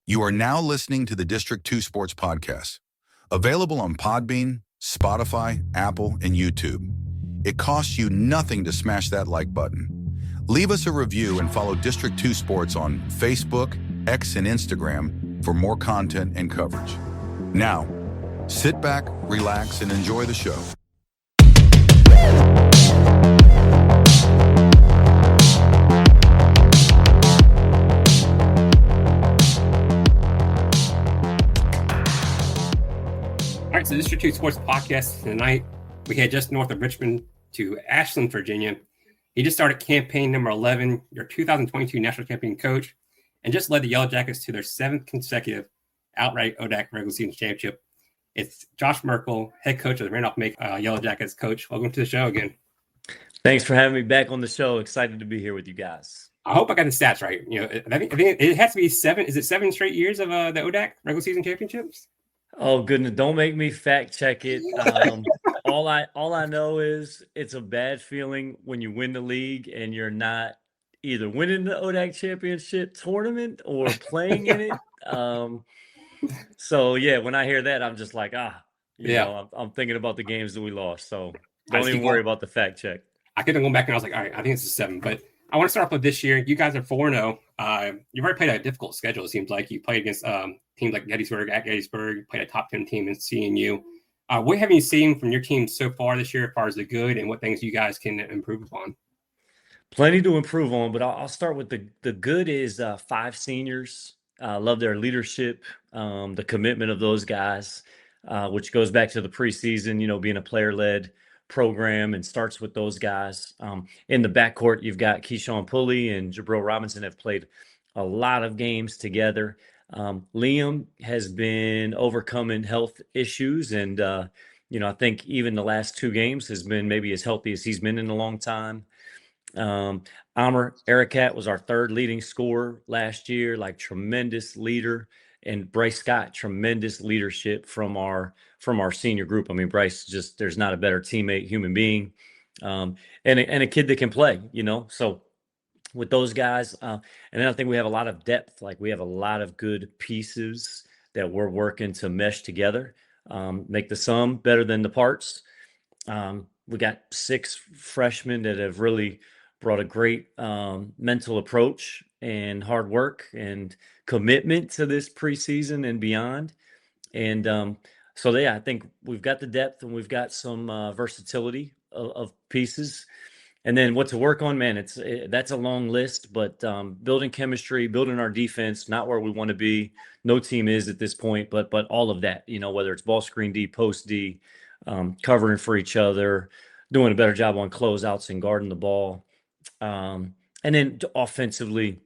You are now listening to the District 2 Sports Podcast, available on Podbean, Spotify, Apple, and YouTube. It costs you nothing to smash that like button. Leave us a review and follow District 2 Sports on Facebook, X, and Instagram for more content and coverage. Now, sit back, relax, and enjoy the show. All right, so District 2 Sports Podcast tonight. We head just north of Richmond to Ashland, Virginia. He just started campaign number 11, your 2022 national champion coach, and just led the Yellow Jackets to their 7th consecutive outright ODAC regular season championship. It's Josh Merkel, head coach of the Randolph-Macon Yellow Jackets. Coach, welcome to the show again. Thanks for having me back on the show. Excited to be here with you guys. I hope I got the stats right. I think it has to be 7. Is it 7 straight years of the ODAC regular season championships? Oh goodness! Don't make me fact check it. All I know is it's a bad feeling when you win the league and you're not either winning the ODAC championship tournament or playing in it. So yeah, when I hear that, I'm just like, I'm thinking about the games that we lost. So don't even worry about the fact check. I could have gone back and I was like, all right, I think it's a 7. But I want to start off with this year. You guys are 4-0. You've already played a difficult schedule, it seems like. You played against teams like Gettysburg, played a top 10 team in CNU. What have you seen from your team so far this year as far as the good and what things you guys can improve upon? Plenty to improve on, but I'll start with the good is 5 seniors. Love their leadership, the commitment of those guys, which goes back to the preseason, being a player-led program and starts with those guys. In the backcourt, you've got Keyshawn Pulley and Jabril Robinson have played a lot of games together. Liam has been overcoming health issues, and I think even the last 2 games has been maybe as healthy as he's been in a long time. Amr Arakat was our 3rd leading scorer last year, tremendous leader, and Bryce Scott, tremendous leadership from our senior group. I mean, Bryce there's not a better teammate, human being, and a kid that can play, so with those guys. And then I think we have a lot of depth. We have a lot of good pieces that we're working to mesh together, make the sum better than the parts. We got 6 freshmen that have really brought a great mental approach and hard work and commitment to this preseason and beyond. And I think we've got the depth and we've got some versatility of pieces. And then what to work on, man, that's a long list, but building chemistry, building our defense, not where we want to be. No team is at this point, but all of that, whether it's ball screen D, post D, covering for each other, doing a better job on closeouts and guarding the ball. And then offensively,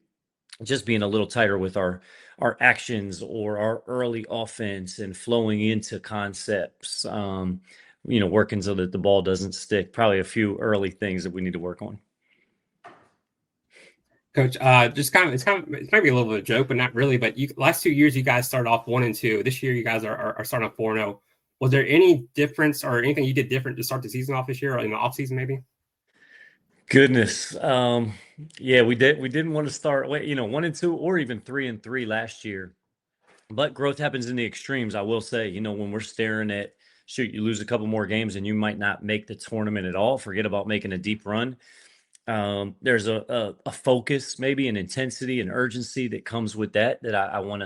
just being a little tighter with our actions or our early offense and flowing into concepts, working so that the ball doesn't stick. Probably a few early things that we need to work on. Coach, it's maybe a little bit of a joke, but not really. But last 2 years, you guys started off 1-2. This year, you guys are starting off 4-0. Was there any difference or anything you did different to start the season off this year, or in the off season maybe? Goodness, we didn't want to start 1-2 or even 3-3 last year. But growth happens in the extremes. I will say, when we're staring at, you lose a couple more games and you might not make the tournament at all. Forget about making a deep run. There's a focus, maybe an intensity and urgency that comes with that I want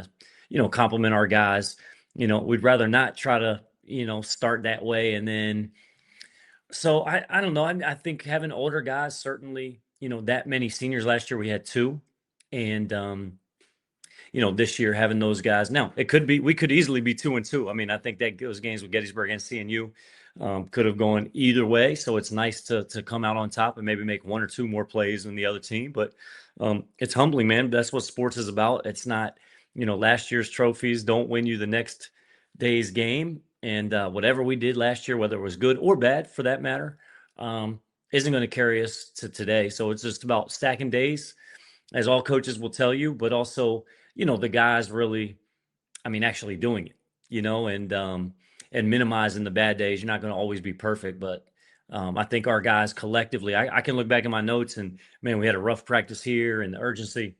to, compliment our guys. We'd rather not try to, start that way. And then, so I don't know. I think having older guys, certainly, that many seniors last year, we had 2. And, this year having those guys. Now, we could easily be 2-2. I mean, I think that those games with Gettysburg and CNU could have gone either way. So it's nice to come out on top and maybe make 1 or 2 more plays than the other team. But it's humbling, man. That's what sports is about. It's not, last year's trophies don't win you the next day's game. And whatever we did last year, whether it was good or bad for that matter, isn't going to carry us to today. So it's just about stacking days, as all coaches will tell you, but also, the guys really, actually doing it, and minimizing the bad days. You're not going to always be perfect, but I think our guys collectively, I can look back at my notes and, man, we had a rough practice here and the urgency.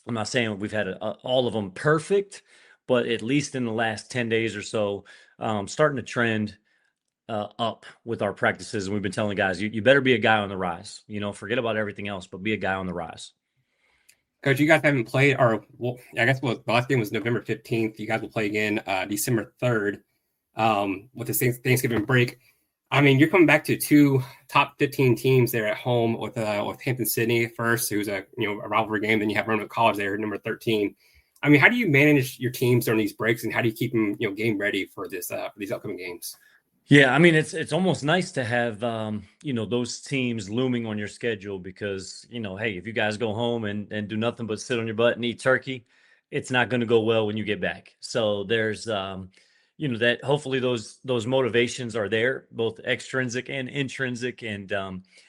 I'm not saying we've had all of them perfect, but at least in the last 10 days or so, starting to trend up with our practices. And we've been telling guys, you better be a guy on the rise. Forget about everything else, but be a guy on the rise. Coach, you guys haven't played, or well, I guess the last game was November 15th. You guys will play again December 3rd with the Thanksgiving break. I mean, you're coming back to two top 15 teams there at home with Hampton-Sydney first, who's a rivalry game. Then you have Randolph College there, number 13. I mean, how do you manage your teams during these breaks, and how do you keep them game ready for these upcoming games? Yeah, I mean, it's almost nice to have those teams looming on your schedule because hey, if you guys go home and do nothing but sit on your butt and eat turkey, it's not going to go well when you get back. So there's that hopefully those motivations are there, both extrinsic and intrinsic, and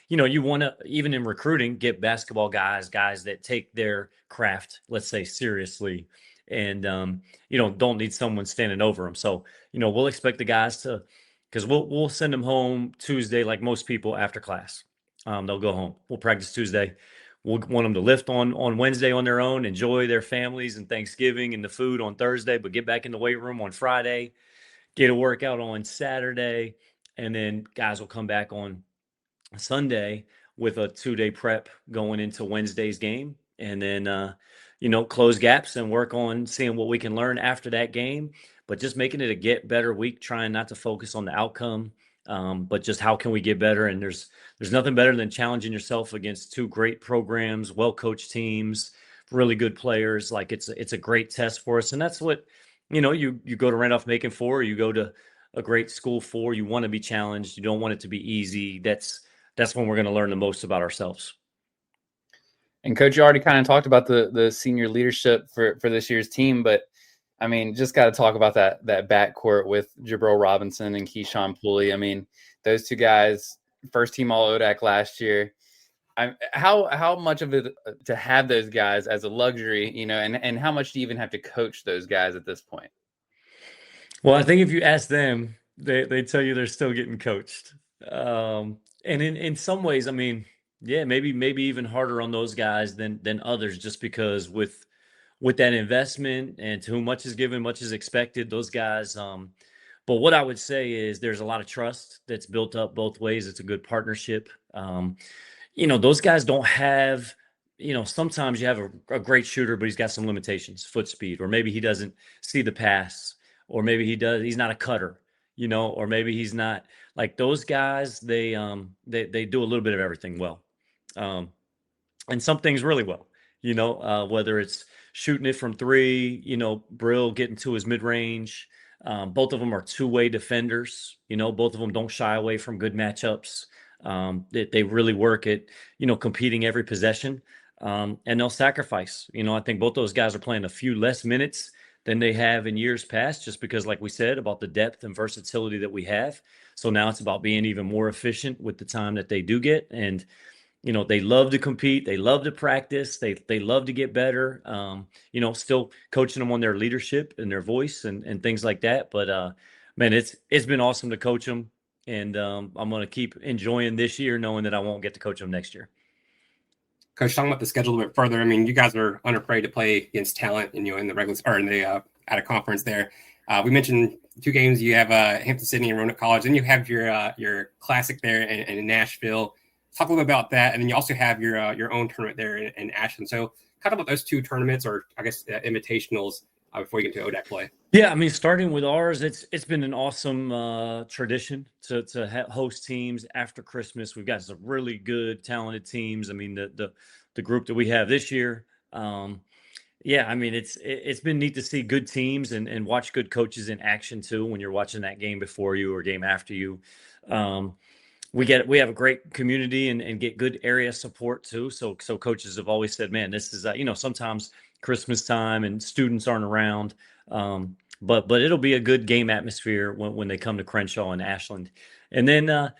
you want to, even in recruiting, get basketball guys that take their craft, let's say, seriously, and don't need someone standing over them. So we'll expect the guys to. Because we'll send them home Tuesday, like most people, after class. They'll go home. We'll practice Tuesday. We'll want them to lift on Wednesday on their own, enjoy their families and Thanksgiving and the food on Thursday, but get back in the weight room on Friday, get a workout on Saturday, and then guys will come back on Sunday with a 2-day prep going into Wednesday's game, and then close gaps and work on seeing what we can learn after that game, but just making it a get better week, trying not to focus on the outcome, but just how can we get better. And there's nothing better than challenging yourself against two great programs, well-coached teams, really good players. Like it's a great test for us, and that's what you go to Randolph-Macon for, or you go to a great school for. You want to be challenged. You don't want it to be easy. That's when we're going to learn the most about ourselves. And Coach, you already kind of talked about the senior leadership for this year's team, but I mean, just got to talk about that backcourt with Jabril Robinson and Keyshawn Pooley. I mean, those two guys, first team All ODAC last year. How much of it to have those guys as a luxury, and how much do you even have to coach those guys at this point? Well, I think if you ask them, they tell you they're still getting coached. And in some ways, I mean, yeah, maybe even harder on those guys than others, just because with that investment and to whom much is given, much is expected, those guys. But what I would say is there's a lot of trust that's built up both ways. It's a good partnership. Those guys don't have, sometimes you have a great shooter, but he's got some limitations, foot speed, or maybe he doesn't see the pass, or maybe he's not a cutter, or maybe he's not. Like those guys, they do a little bit of everything well. And some things really well, whether it's shooting it from three, Brill getting to his mid-range. Both of them are two-way defenders. Both of them don't shy away from good matchups. They really work at, competing every possession, and they'll sacrifice. I think both those guys are playing a few less minutes than they have in years past, just because, like we said, about the depth and versatility that we have. So now it's about being even more efficient with the time that they do get. And, they love to compete. They love to practice. They love to get better. Still coaching them on their leadership and their voice and things like that. But, man, it's been awesome to coach them. And I'm going to keep enjoying this year, knowing that I won't get to coach them next year. Coach, talking about the schedule a bit further, I mean, you guys are unafraid to play against talent, in the regular or in the at a conference there. We mentioned two games. You have Hampton-Sydney and Randolph College, and you have your classic there in Nashville. Talk a little bit about that, and then you also have your own tournament there in Ashland. So, talk about those two tournaments, or I guess invitationals, before you get to ODAC play. Yeah, I mean, starting with ours, it's been an awesome tradition to host teams after Christmas. We've got some really good, talented teams. I mean, the group that we have this year. Yeah, I mean, it's been neat to see good teams and watch good coaches in action too. When you're watching that game before you or game after you, we have a great community and get good area support too. So coaches have always said, man, this is sometimes Christmas time and students aren't around. But it'll be a good game atmosphere when they come to Crenshaw and Ashland. And then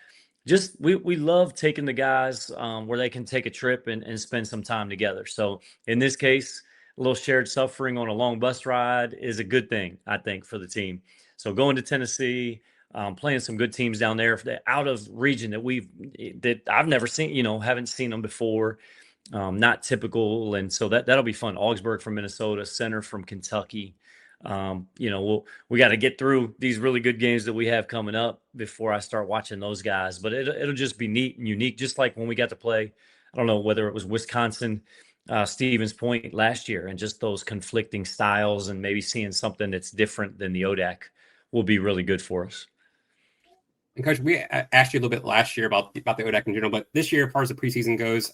just we love taking the guys where they can take a trip and spend some time together. So in this case, a little shared suffering on a long bus ride is a good thing, I think, for the team. So going to Tennessee, playing some good teams down there, out of region that I've never seen, haven't seen them before. not typical. And so that'll be fun. Augsburg from Minnesota, center from Kentucky. We got to get through these really good games that we have coming up before I start watching those guys. But it'll just be neat and unique, just like when we got to play. I don't know whether it was Wisconsin, Stevens Point last year, and just those conflicting styles, and maybe seeing something that's different than the ODAC will be really good for us. And Coach, we asked you a little bit last year about the ODAC in general, but this year, as far as the preseason goes,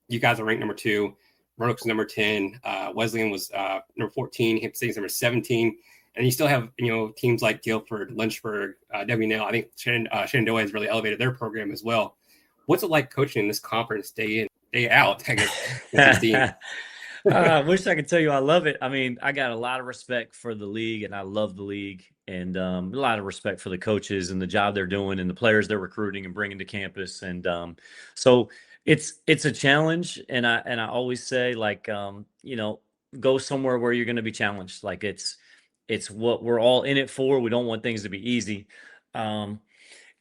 you guys are ranked number 2. Roanoke's number 10. Wesleyan was number 14. Hampton State's number 17. And you still have, teams like Guilford, Lynchburg, W&L. I think Shenandoah has really elevated their program as well. What's it like coaching in this conference day in, day out? I guess. I wish I could tell you I love it. I mean, I got a lot of respect for the league, and I love the league, and a lot of respect for the coaches and the job they're doing and the players they're recruiting and bringing to campus. And so it's a challenge. And I always say, like, go somewhere where you're going to be challenged. Like it's what we're all in it for. We don't want things to be easy. And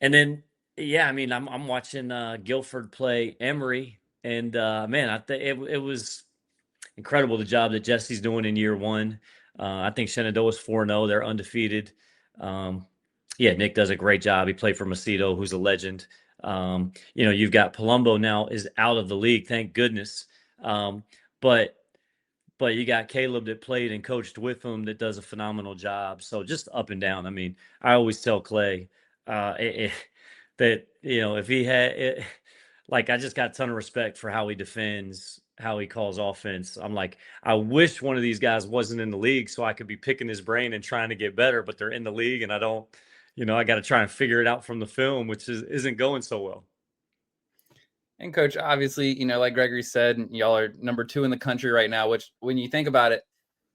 then, yeah, I mean, I'm watching Guilford play Emory, and man, I think it was incredible the job that Jesse's doing in year 1. I think Shenandoah's 4-0. They're undefeated. Nick does a great job. He played for Macedo, who's a legend. You've got Palumbo now is out of the league, thank goodness. But you got Caleb that played and coached with him that does a phenomenal job. So just up and down. I mean, I always tell Clay that, if he had it, like, I just got a ton of respect for how he defends, how he calls offense. I'm like, I wish one of these guys wasn't in the league so I could be picking his brain and trying to get better, but they're in the league and I don't, I got to try and figure it out from the film, which isn't going so well. And Coach, obviously, like Gregory said, y'all are number 2 in the country right now, which when you think about it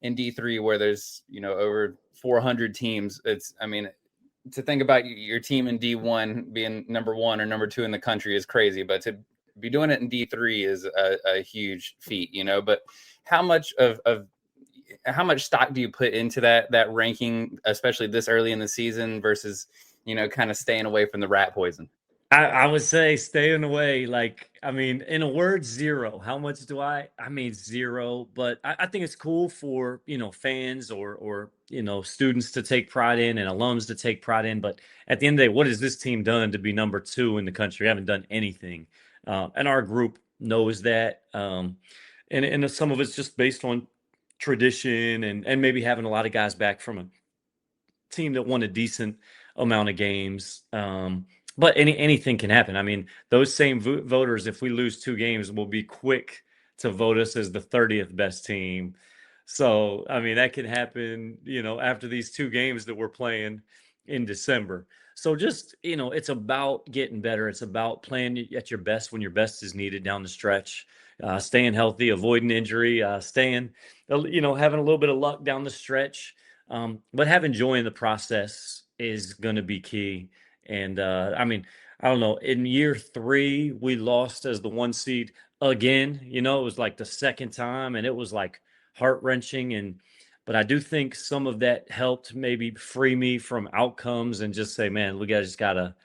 in D3, where there's, over 400 teams, to think about your team in D1 being number 1 or number 2 in the country is crazy, but to be doing it in D3 is a huge feat, but how much how much stock do you put into that ranking, especially this early in the season versus, kind of staying away from the rat poison? I would say staying away. Like, I mean, in a word, 0. How much do I mean, 0, but I think it's cool for, fans or students to take pride in and alums to take pride in. But at the end of the day, what has this team done to be number 2 in the country? We haven't done anything. And our group knows that. And some of it's just based on tradition and maybe having a lot of guys back from a team that won a decent amount of games. But anything can happen. I mean, those same voters, if we lose 2 games, will be quick to vote us as the 30th best team. So, I mean, that can happen, after these 2 games that we're playing in December. So just, it's about getting better. It's about playing at your best when your best is needed down the stretch, staying healthy, avoiding injury, having a little bit of luck down the stretch. But having joy in the process is going to be key. And I don't know, in year 3, we lost as the 1 seed again. It was like the second time, and it was like heart-wrenching. But I do think some of that helped maybe free me from outcomes and just say, man, we just got to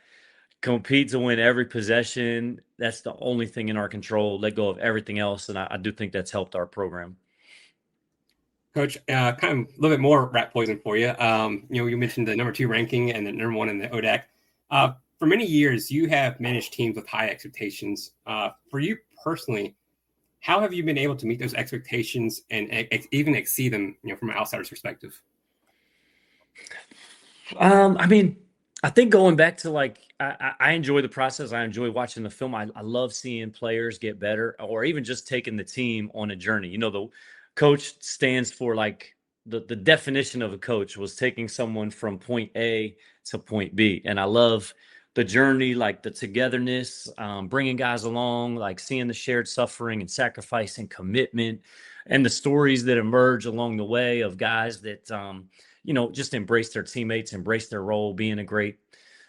compete to win every possession. That's the only thing in our control. Let go of everything else. And I do think that's helped our program. Coach, kind of a little bit more rat poison for you. You mentioned the number 2 ranking and the number 1 in the ODAC. For many years, you have managed teams with high expectations. For you personally, how have you been able to meet those expectations and even exceed them, from an outsider's perspective? I think going back to, like, I enjoy the process. I enjoy watching the film. I love seeing players get better, or even just taking the team on a journey. The coach stands for, like, the definition of a coach was taking someone from point A to point B. And I love the journey, like the togetherness, bringing guys along, like seeing the shared suffering and sacrifice and commitment, and the stories that emerge along the way of guys that, just embrace their teammates, embrace their role. Being a great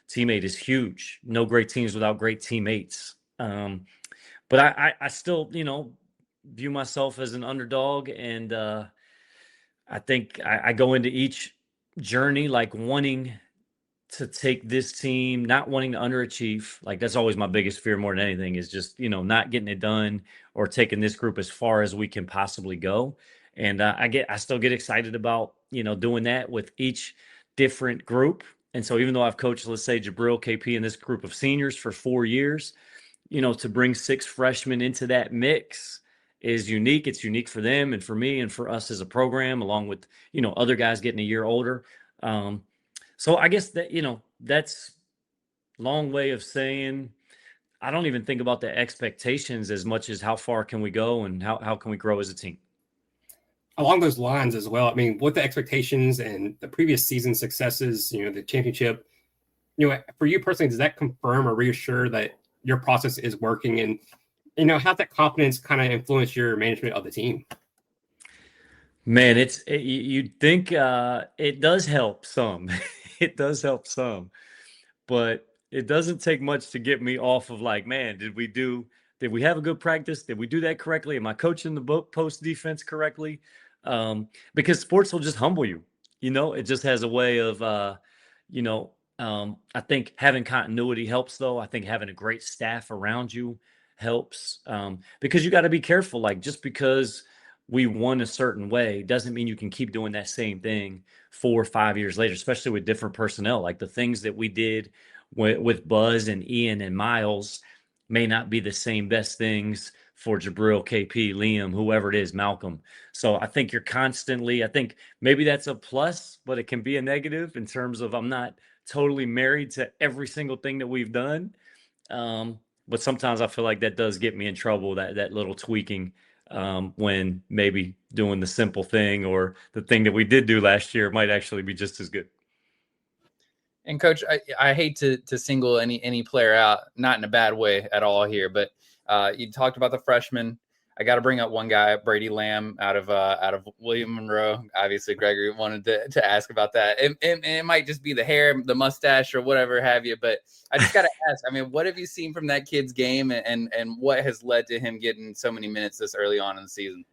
teammate is huge. No great teams without great teammates. But I still, view myself as an underdog. And I think I go into each journey like wanting to take this team, not wanting to underachieve. Like that's always my biggest fear more than anything is just, not getting it done or taking this group as far as we can possibly go. And I still get excited about, doing that with each different group. And so even though I've coached, let's say Jabril, KP, and this group of seniors for 4 years, to bring 6 freshmen into that mix is unique. It's unique for them and for me and for us as a program, along with, other guys getting a year older. So I guess that, that's a long way of saying I don't even think about the expectations as much as how far can we go and how can we grow as a team. Along those lines as well, I mean, what the expectations and the previous season successes, the championship, for you personally, does that confirm or reassure that your process is working? And, how's that confidence kind of influence your management of the team? Man, you'd think it does help some. It does help some, but it doesn't take much to get me off of like, man, did we have a good practice? Did we do that correctly? Am I coaching the post defense correctly? Because sports will just humble you. It just has a way of, I think having continuity helps though. I think having a great staff around you helps because you got to be careful. Like just because we won a certain way doesn't mean you can keep doing that same thing 4 or 5 years later, especially with different personnel. Like the things that we did with Buzz and Ian and Miles may not be the same best things for Jabril, KP, Liam, whoever it is, Malcolm. So I think I think maybe that's a plus, but it can be a negative in terms of I'm not totally married to every single thing that we've done. But sometimes I feel like that does get me in trouble, that little tweaking when maybe doing the simple thing or the thing that we did do last year might actually be just as good. And Coach, I hate to single any player out, not in a bad way at all here, but you talked about the freshmen. I got to bring up one guy, Brady Lamb, out of William Monroe. Obviously, Gregory wanted to ask about that. It might just be the hair, the mustache, or whatever have you. But I just got to ask. I mean, what have you seen from that kid's game, and what has led to him getting so many minutes this early on in the season?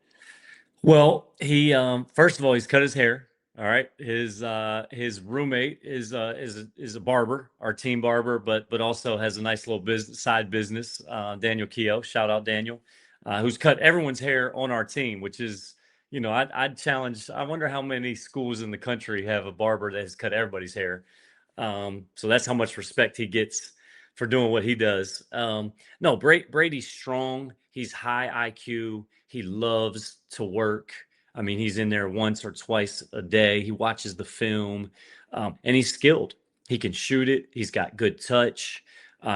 Well, he first of all, he's cut his hair. All right, his roommate is a barber, our team barber, but also has a nice little side business. Daniel Keogh, shout out Daniel, who's cut everyone's hair on our team, which is, I'd challenge. I wonder how many schools in the country have a barber that has cut everybody's hair. So that's how much respect he gets for doing what he does. No, Brady's strong. He's high IQ. He loves to work. I mean, he's in there once or twice a day. He watches the film, and he's skilled. He can shoot it. He's got good touch.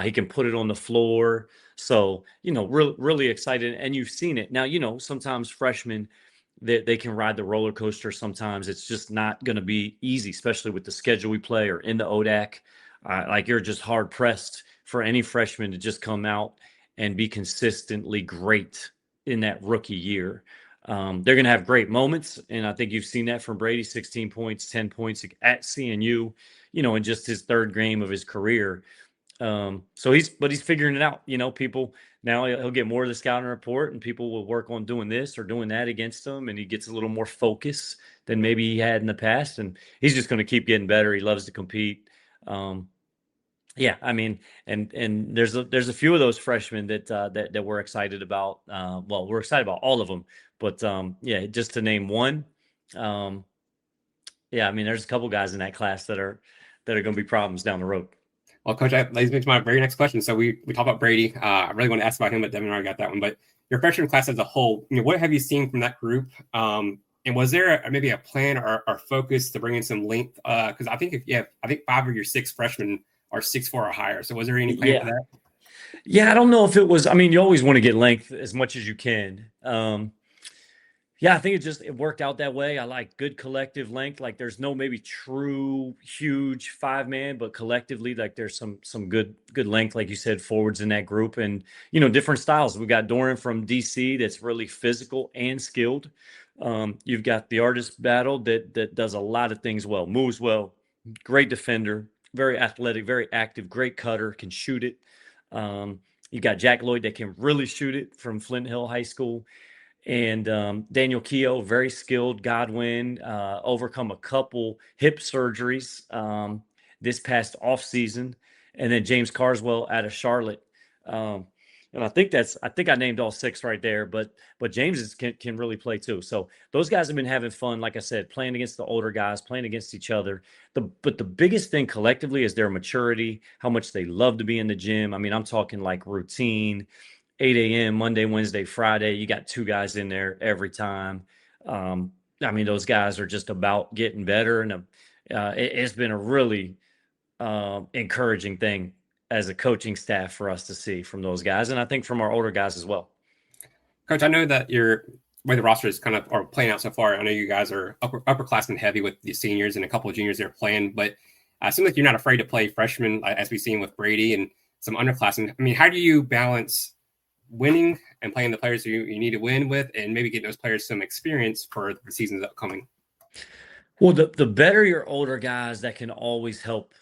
He can put it on the floor. So, really excited. And you've seen it. Now, sometimes freshmen, they can ride the roller coaster. Sometimes it's just not going to be easy, especially with the schedule we play or in the ODAC. Like you're just hard pressed for any freshman to just come out and be consistently great in that rookie year. They're going to have great moments, and I think you've seen that from Brady, 16 points, 10 points at CNU, in just his third game of his career. So he's figuring it out. People now he'll get more of the scouting report, and people will work on doing this or doing that against him, and he gets a little more focus than maybe he had in the past, and he's just going to keep getting better. He loves to compete. Yeah, I mean, and there's a few of those freshmen that we're excited about. Well, we're excited about all of them, but yeah, just to name one. Yeah, I mean, there's a couple guys in that class that are going to be problems down the road. Well, Coach, that leads me to my very next question. So we talk about Brady. I really want to ask about him, but Devin already got that one. But your freshman class as a whole, what have you seen from that group? And was there maybe a plan or focus to bring in some length? Because I think 5 of your 6 freshmen are 6'4" or higher. So was there any plan for that? Yeah, I don't know if it was. I mean, you always want to get length as much as you can. Yeah, I think it worked out that way. I like good collective length. Like there's no maybe true huge 5-man, but collectively, like there's some good length, like you said, forwards in that group, and different styles. We got Doran from DC that's really physical and skilled. You've got the artist battle that does a lot of things well, moves well, great defender, very athletic, very active, great cutter, can shoot it. You got Jack Lloyd that can really shoot it from Flint Hill High School. And Daniel Keogh, very skilled. Godwin, overcome a couple hip surgeries. this past offseason, and then James Carswell out of Charlotte. And I think I named all 6 right there, but James can really play too. So those guys have been having fun, like I said, playing against the older guys, playing against each other. But the biggest thing collectively is their maturity, how much they love to be in the gym. I mean, I'm talking like routine, 8 a.m. Monday, Wednesday, Friday. You got 2 guys in there every time. I mean, those guys are just about getting better, and it's been a really encouraging thing as a coaching staff for us to see from those guys, and I think from our older guys as well. Coach, I know that your way the roster is kind of are playing out so far. I know you guys are upperclassmen heavy with the seniors and a couple of juniors that are playing, but it seems like you're not afraid to play freshmen, as we've seen with Brady and some underclassmen. I mean, how do you balance winning and playing the players you need to win with, and maybe getting those players some experience for the seasons upcoming? Well, the better your older guys, that can always help,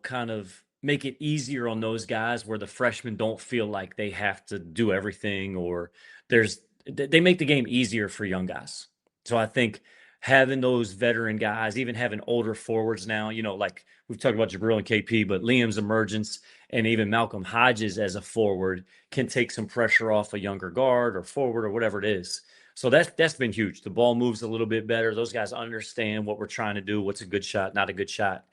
kind of make it easier on those guys where the freshmen don't feel like they have to do everything, or they make the game easier for young guys. So I think having those veteran guys, even having older forwards now, like we've talked about Jabril and KP, but Liam's emergence and even Malcolm Hodges as a forward can take some pressure off a younger guard or forward or whatever it is. So that's been huge. The ball moves a little bit better. Those guys understand what we're trying to do, what's a good shot, not a good shot.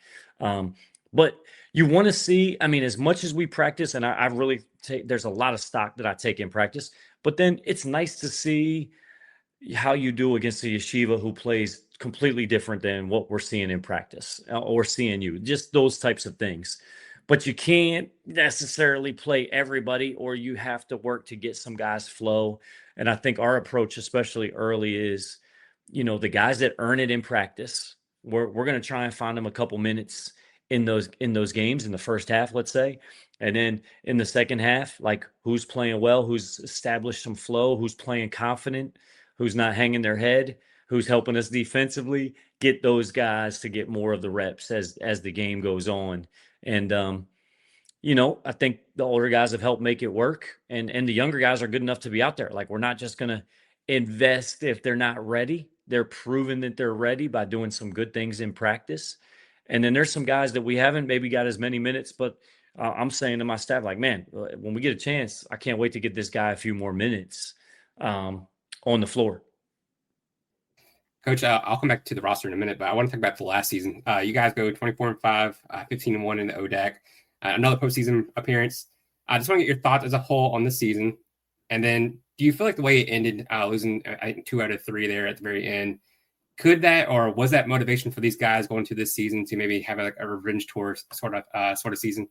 But you want to see, I mean, as much as we practice, and I really there's a lot of stock that I take in practice, but then it's nice to see how you do against a yeshiva who plays completely different than what we're seeing in practice or seeing you, just those types of things. But you can't necessarily play everybody, or you have to work to get some guys flow. And I think our approach, especially early, is, the guys that earn it in practice, we're going to try and find them a couple minutes in those games in the first half, let's say. And then in the second half, like who's playing well, who's established some flow, who's playing confident, who's not hanging their head, who's helping us defensively, get those guys to get more of the reps as the game goes on. And, I think the older guys have helped make it work, and the younger guys are good enough to be out there. Like, we're not just going to invest if they're not ready. They're proving that they're ready by doing some good things in practice. And then there's some guys that we haven't maybe got as many minutes, but I'm saying to my staff, like, man, when we get a chance, I can't wait to get this guy a few more minutes on the floor. Coach, I'll come back to the roster in a minute, but I want to talk about the last season. You guys go 24-5, 15-1 in the ODAC, another postseason appearance. I just want to get your thoughts as a whole on the season. And then do you feel like the way it ended, losing 2 out of 3 there at the very end, could that, or was that motivation for these guys going to this season to maybe have a revenge tour sort of season?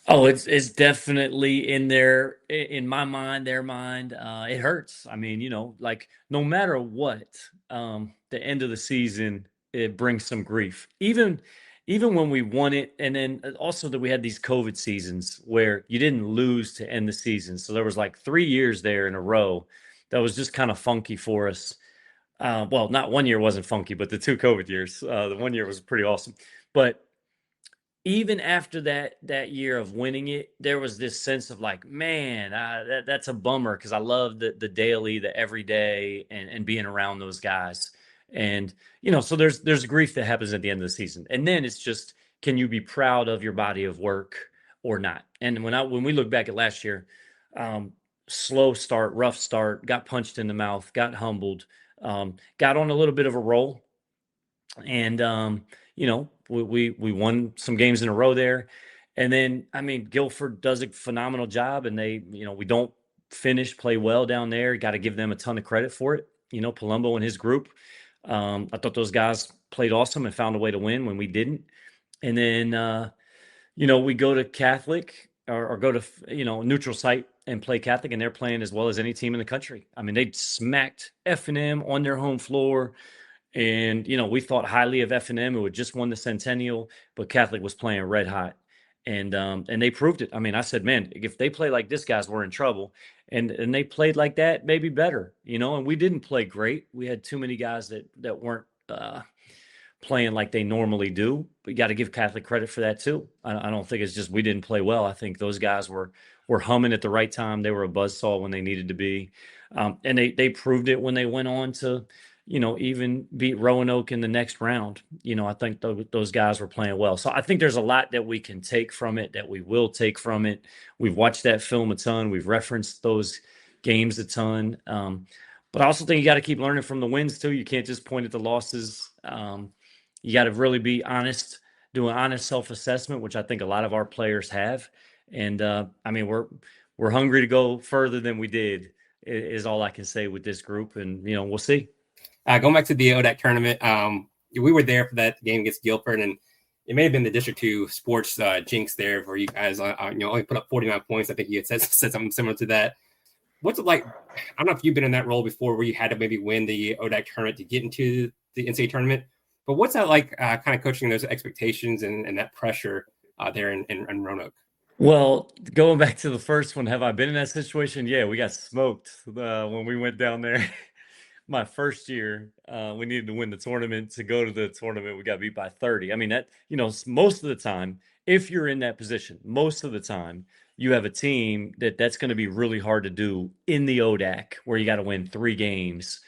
Oh, it's definitely in my mind, their mind. It hurts. I mean, like no matter what, the end of the season, it brings some grief. Even when we won it, and then also that we had these COVID seasons where you didn't lose to end the season. So there was like 3 years there in a row that was just kind of funky for us. Well, not 1 year wasn't funky, but the 2 COVID years, the 1 year was pretty awesome. But even after that year of winning it, there was this sense of like, man, that's a bummer, because I love the daily, the everyday, and being around those guys. And, so there's grief that happens at the end of the season. And then it's just, can you be proud of your body of work or not? And when we look back at last year, slow start, rough start, got punched in the mouth, got humbled, got on a little bit of a roll. And, we won some games in a row there. And then, I mean, Guilford does a phenomenal job, and they, we don't play well down there. Got to give them a ton of credit for it. Palumbo and his group. I thought those guys played awesome and found a way to win when we didn't. And then, we go to Catholic or go to, neutral site and play Catholic, and they're playing as well as any team in the country. I mean, they smacked F&M on their home floor. And, we thought highly of F&M, who had just won the Centennial, but Catholic was playing red hot. And they proved it. I mean, I said, man, if they play like this, guys, we're in trouble. And they played like that, maybe better, and we didn't play great. We had too many guys that weren't playing like they normally do. We got to give Catholic credit for that too. I don't think it's just we didn't play well. I think those guys were humming at the right time. They were a buzzsaw when they needed to be. And they proved it when they went on to, even beat Roanoke in the next round. I think those guys were playing well. So I think there's a lot that we can take from it, that we will take from it. We've watched that film a ton. We've referenced those games a ton. But I also think you got to keep learning from the wins too. You can't just point at the losses. You got to really be honest, do an honest self-assessment, which I think a lot of our players have. And we're hungry to go further than we did, is all I can say with this group. And we'll see. Going back to the ODAC tournament, we were there for that game against Guilford, and it may have been the District 2 sports jinx there where you guys only put up 49 points. I think you had said something similar to that. What's it like? I don't know if you've been in that role before where you had to maybe win the ODAC tournament to get into the NCAA tournament, but what's that like kind of coaching those expectations and that pressure there in Roanoke? Well, going back to the first one, have I been in that situation? Yeah, we got smoked when we went down there. My first year, we needed to win the tournament. To go to the tournament, we got beat by 30. I mean, that, most of the time, if you're in that position, most of the time, you have a team that's going to be really hard to do in the ODAC, where you got to win 3 games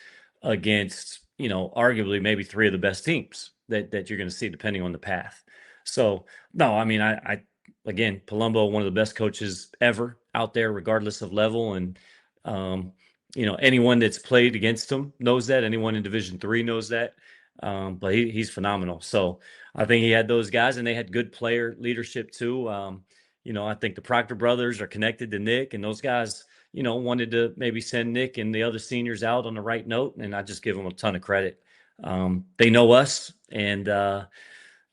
against, arguably maybe 3 of the best teams that you're going to see, depending on the path. So, no, I mean, I again, Palumbo, one of the best coaches ever out there, regardless of level. And, anyone that's played against him knows that. Anyone in Division III knows that. But he's phenomenal. So I think he had those guys, and they had good player leadership too. I think the Proctor brothers are connected to Nick, and those guys, wanted to maybe send Nick and the other seniors out on the right note. And I just give them a ton of credit. They know us, and,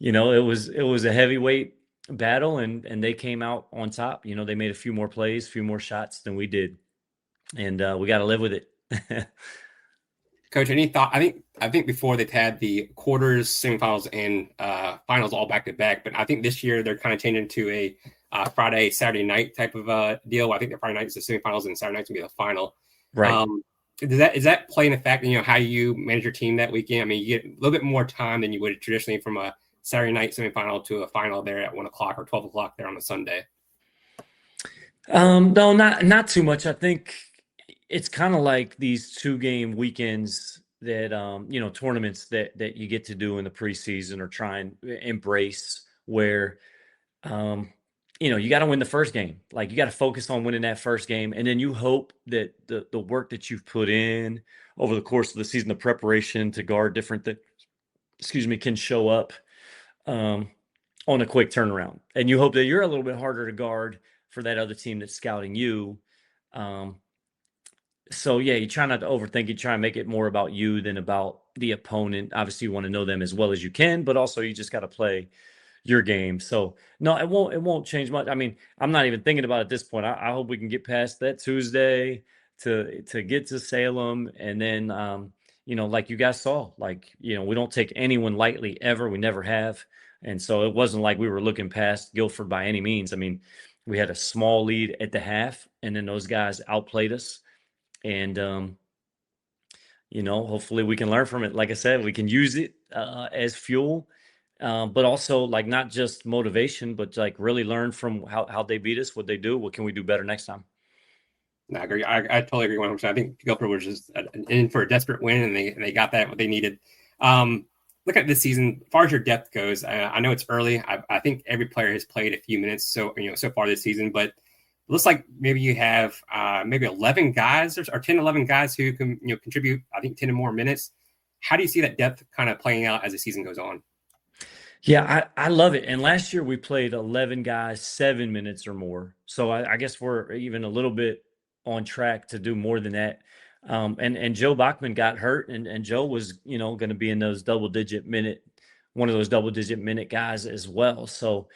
it was a heavyweight battle, and they came out on top. They made a few more plays, a few more shots than we did. And we got to live with it. Coach, any thought? I think before they've had the quarters, semifinals, and finals all back to back, but I think this year they're kind of changing to a Friday, Saturday night type of deal. I think the Friday night is the semifinals and Saturday night's gonna be the final. Right. Is that playing a factor? How you manage your team that weekend? I mean, you get a little bit more time than you would traditionally from a Saturday night semifinal to a final there at 1 o'clock or 12 o'clock there on a Sunday. No, not too much. I think it's kind of like these 2-game weekends that, tournaments that you get to do in the preseason or try and embrace, where, you got to win the first game. Like, you got to focus on winning that first game. And then you hope that the work that you've put in over the course of the season, the preparation to guard different things, can show up on a quick turnaround. And you hope that you're a little bit harder to guard for that other team that's scouting you. So yeah, you try not to overthink. You try and make it more about you than about the opponent. Obviously, you want to know them as well as you can, but also you just got to play your game. So no, it won't change much. I mean, I'm not even thinking about it at this point. I hope we can get past that Tuesday to get to Salem, and then like you guys saw, we don't take anyone lightly ever. We never have, and so it wasn't like we were looking past Guilford by any means. I mean, we had a small lead at the half, and then those guys outplayed us. And, hopefully we can learn from it. Like I said, we can use it as fuel, but also not just motivation, but really learn from how they beat us, what they do, what can we do better next time. No, I agree. I totally agree 100%. I think Guilford was just in for a desperate win, and they got that what they needed. Look at this season. As far as your depth goes, I know it's early. I think every player has played a few minutes so far this season, but it looks like maybe you have maybe 11 guys or 10, 11 guys who can contribute, I think, 10 or more minutes. How do you see that depth kind of playing out as the season goes on? Yeah, I love it. And last year we played 11 guys, 7 minutes or more. So I guess we're even a little bit on track to do more than that. And Joe Bachman got hurt, and Joe was, going to be in one of those double digit minute guys as well. So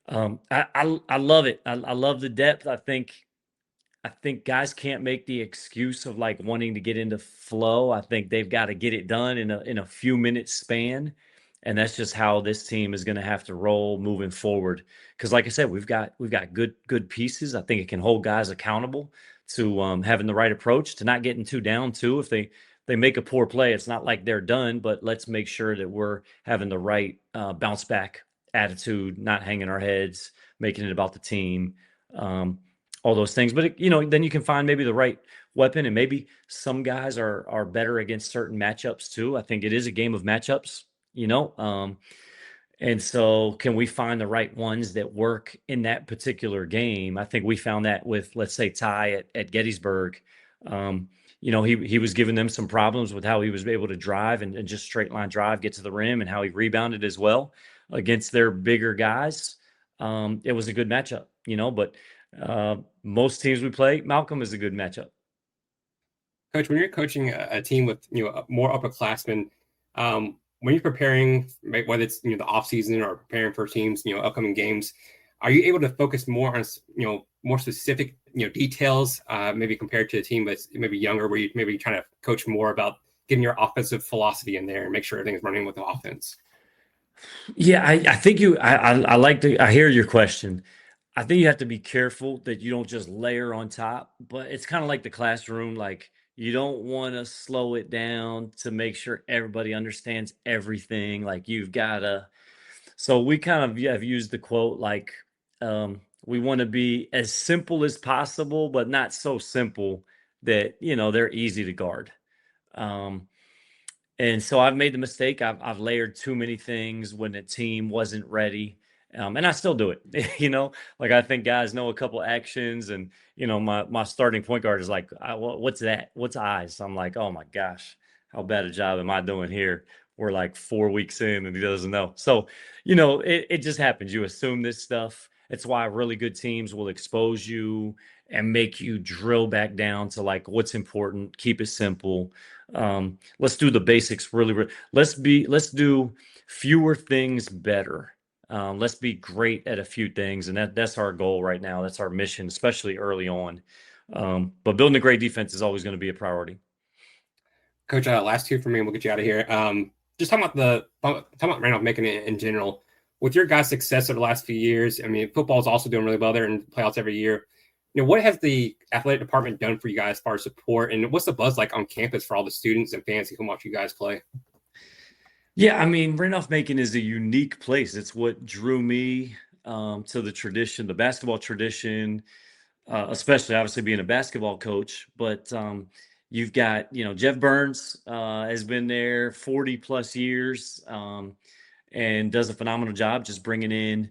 I love it. I love the depth. I think guys can't make the excuse of wanting to get into flow. I think they've got to get it done in a few minutes span. And that's just how this team is going to have to roll moving forward. Because like I said, we've got good pieces. I think it can hold guys accountable to having the right approach, to not getting too down too. If they make a poor play, it's not like they're done, but let's make sure that we're having the right bounce back attitude, not hanging our heads, making it about the team, all those things. But then you can find maybe the right weapon, and maybe some guys are better against certain matchups too. I think it is a game of matchups, you know. And so, can we find the right ones that work in that particular game? I think we found that with, let's say, Ty at Gettysburg. Um, he was giving them some problems with how he was able to drive and just straight line drive, get to the rim, and how he rebounded as well against their bigger guys. It was a good matchup, but most teams we play, Malcolm is a good matchup. Coach, when you're coaching a team with more upperclassmen, when you're preparing, whether it's the off season or preparing for teams, upcoming games, are you able to focus more on more specific details, maybe compared to a team that's maybe younger, where you maybe trying to coach more about getting your offensive philosophy in there and make sure everything's running with the offense? Yeah, I think I hear your question. I think you have to be careful that you don't just layer on top, but it's kind of like the classroom. Like, you don't want to slow it down to make sure everybody understands everything. Like, so we kind of have used the quote, like, we want to be as simple as possible, but not so simple that, they're easy to guard. And so I've made the mistake. I've layered too many things when the team wasn't ready. And I still do it, like, I think guys know a couple actions, and, my starting point guard is like, what's that? What's eyes? I'm like, oh my gosh, how bad a job am I doing here? We're like 4 weeks in and he doesn't know. So, it just happens. You assume this stuff. It's why really good teams will expose you and make you drill back down to, like, what's important, keep it simple. Let's do the basics really. Let's do fewer things better. Let's be great at a few things, and that's our goal right now. That's our mission, especially early on. But building a great defense is always going to be a priority. Coach, last two for me, and we'll get you out of here. Just talking about Randolph-Macon in general. With your guys' success over the last few years, I mean, football is also doing really well there in playoffs every year. What has the athletic department done for you guys as far as support, and what's the buzz like on campus for all the students and fans who come watch you guys play? Yeah, I mean, Randolph-Macon is a unique place. It's what drew me to the tradition, the basketball tradition, especially obviously being a basketball coach. But you've got, Jeff Burns has been there 40 plus years and does a phenomenal job just bringing in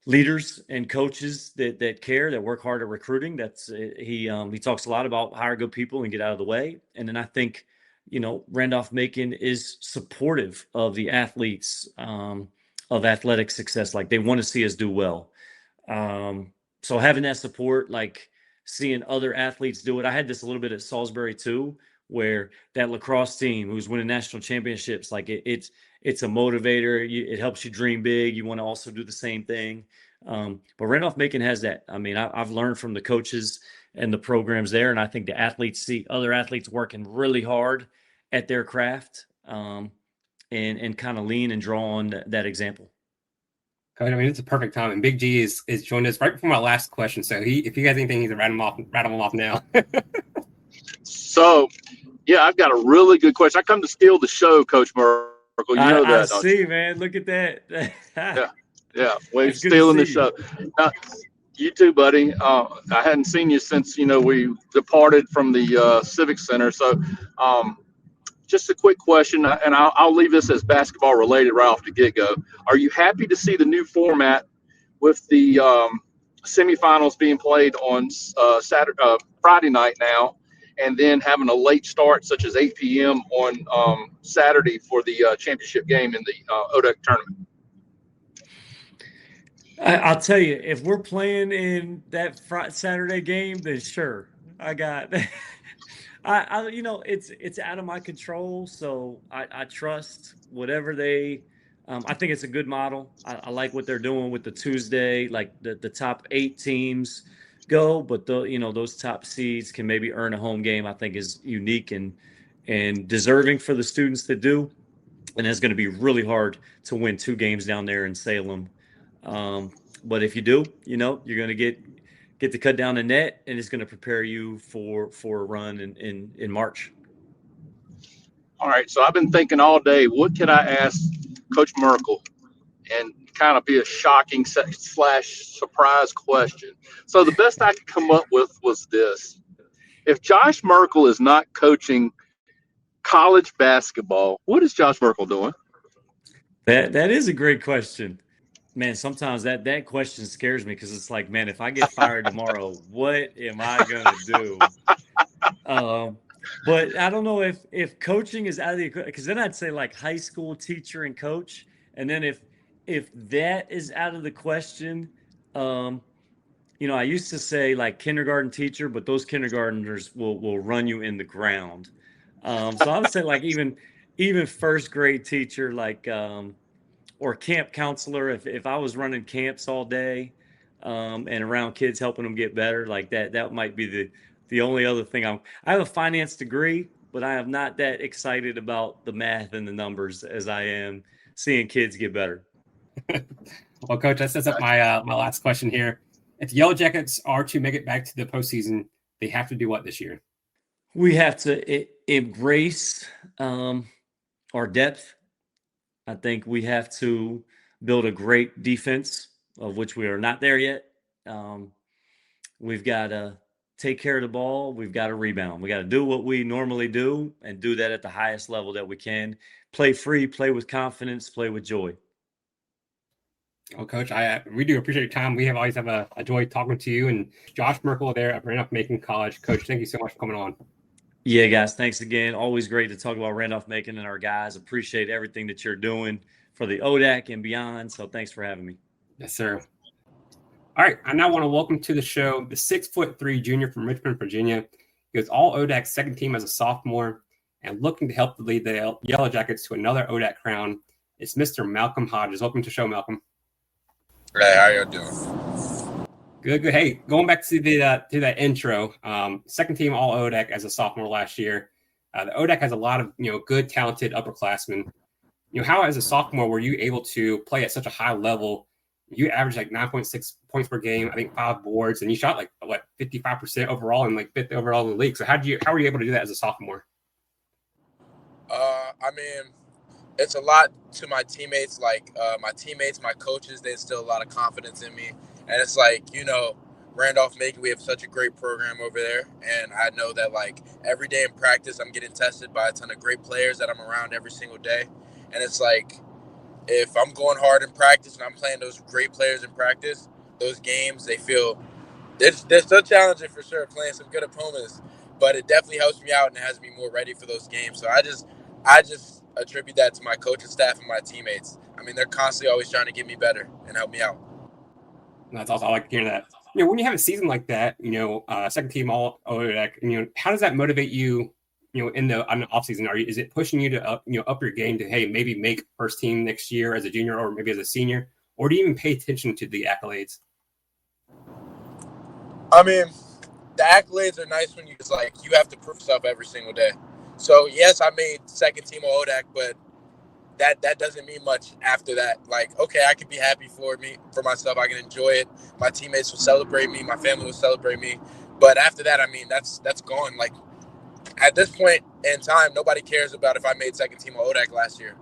leaders and coaches that care, that work hard at recruiting. He talks a lot about hire good people and get out of the way. And then I think, Randolph-Macon is supportive of the athletes, of athletic success. Like, they want to see us do well. So having that support, like seeing other athletes do it. I had this a little bit at Salisbury too, where that lacrosse team who's winning national championships, like it's a motivator. It helps you dream big. You want to also do the same thing. But Randolph-Macon has that. I mean, I've learned from the coaches and the programs there, and I think the athletes see other athletes working really hard at their craft, and kind of lean and draw on that example. I mean, it's a perfect time, and Big G is joined us right before my last question. So if you guys anything, he's rattle him off now. So, yeah, I've got a really good question. I come to steal the show, Coach Merkel. You know that, I see, man. Look at that. Yeah. We're stealing the show. You too, buddy. I hadn't seen you since, we departed from the Civic Center. So, just a quick question, and I'll leave this as basketball related right off the get-go. Are you happy to see the new format with the semifinals being played on Friday night now, and then having a late start such as 8 p.m. on Saturday for the championship game in the ODEC tournament? I'll tell you, if we're playing in that Saturday game, then sure. I got it's out of my control, so I trust whatever they. I think it's a good model. I like what they're doing with the Tuesday, like the top 8 teams go, but those top seeds can maybe earn a home game. I think is unique and deserving for the students to do, and it's going to be really hard to win 2 games down there in Salem. But if you do, you're going to get to cut down the net, and it's going to prepare you for a run in March. All right. So I've been thinking all day, what could I ask Coach Merkel and kind of be a shocking / surprise question? So the best I could come up with was this. If Josh Merkel is not coaching college basketball, what is Josh Merkel doing? That is a great question. Man, sometimes that question scares me because it's like, man, if I get fired tomorrow, what am I gonna do? Um, but I don't know if coaching is out of the because then I'd say like high school teacher and coach, and then if that is out of the question, um, I used to say like kindergarten teacher, but those kindergartners will run you in the ground. So I would say like even first grade teacher, like or camp counselor. If I was running camps all day, and around kids helping them get better, like that might be the only other thing. I have a finance degree, but I am not that excited about the math and the numbers as I am seeing kids get better. Well, Coach, that sets up my last question here. If the Yellow Jackets are to make it back to the postseason, they have to do what this year? We have to embrace our depth. I think we have to build a great defense, of which we are not there yet. We've got to take care of the ball. We've got to rebound. We got to do what we normally do and do that at the highest level that we can. Play free, play with confidence, play with joy. Well, Coach, we do appreciate your time. We always have a joy talking to you and Josh Merkel there at Randolph-Macon College. Coach, thank you so much for coming on. Yeah, guys, thanks again. Always great to talk about Randolph-Macon and our guys. Appreciate everything that you're doing for the ODAC and beyond. So thanks for having me. Yes, sir. All right, I now want to welcome to the show the 6'3" junior from Richmond, Virginia. He was all ODAC second team as a sophomore and looking to help lead the Yellow Jackets to another ODAC crown. It's Mr. Malcolm Hodges. Welcome to the show, Malcolm. Hey, how you doing? Good. Hey, going back to that intro, second team all ODAC as a sophomore last year. The ODAC has a lot of good, talented upperclassmen. How as a sophomore were you able to play at such a high level? You averaged like 9.6 points per game, I think 5 boards, and you shot like 55% overall and like 5th overall in the league. So how were you able to do that as a sophomore? I mean, it's a lot to my teammates. Like my teammates, my coaches, they instill a lot of confidence in me. And it's like, Randolph-Macon, we have such a great program over there. And I know that like every day in practice, I'm getting tested by a ton of great players that I'm around every single day. And it's like, if I'm going hard in practice and I'm playing those great players in practice, those games, they're still challenging for sure, playing some good opponents. But it definitely helps me out and has me more ready for those games. So I just attribute that to my coaching staff and my teammates. I mean, they're constantly always trying to get me better and help me out. That's awesome. I like hearing that. When you have a season like that, second team all ODAC, how does that motivate you? On the off season, is it pushing you to up your game to maybe make first team next year as a junior or maybe as a senior, or do you even pay attention to the accolades? I mean, the accolades are nice when you have to prove yourself every single day. So yes, I made second team all ODAC, but that doesn't mean much after that. Like, okay, I can be happy for myself. I can enjoy it. My teammates will celebrate me. My family will celebrate me. But after that, I mean, that's gone. Like, at this point in time, nobody cares about if I made second team all ODAC last year.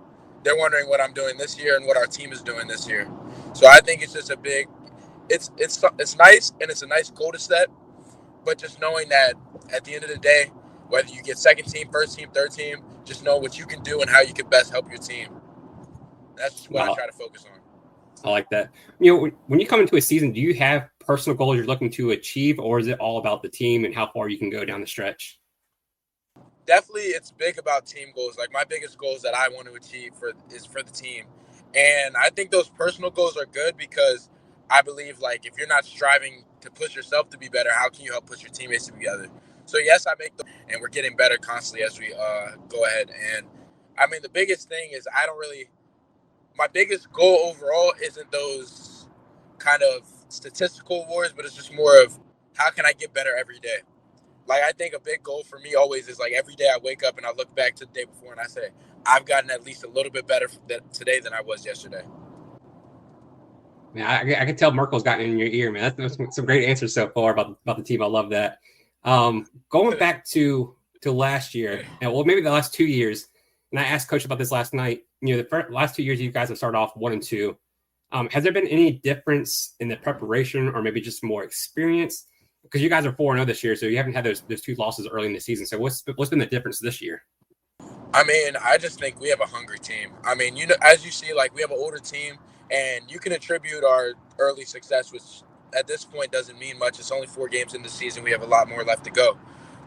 They're wondering what I'm doing this year and what our team is doing this year. So I think it's just it's nice and it's a nice goal to set. But just knowing that at the end of the day, whether you get second team, first team, third team, just know what you can do and how you can best help your team. That's what I try to focus on. I like that. When you come into a season, do you have personal goals you're looking to achieve, or is it all about the team and how far you can go down the stretch? Definitely, it's big about team goals. Like, my biggest goals that I want to achieve is for the team. And I think those personal goals are good because I believe, like, if you're not striving to push yourself to be better, how can you help push your teammates to be better? So, yes, I make them, and we're getting better constantly as we go ahead. And, I mean, the biggest thing is my biggest goal overall isn't those kind of statistical awards, but it's just more of how can I get better every day? Like, I think a big goal for me always is, like, every day I wake up and I look back to the day before and I say, I've gotten at least a little bit better today than I was yesterday. Man, I can tell Merkel's gotten in your ear, man. That's some great answers so far about the team. I love that. Going back to last year, and maybe the last 2 years, and I asked Coach about this last night. The last 2 years you guys have started off 1-2. Has there been any difference in the preparation or maybe just more experience because you guys are 4-0 this year, so you haven't had those 2 losses early in the season. So what's been the difference this year? I mean, I just think we have a hungry team. I mean, as you see, like, we have an older team, and you can attribute our early success, which at this point doesn't mean much. It's only 4 games in the season. We have a lot more left to go.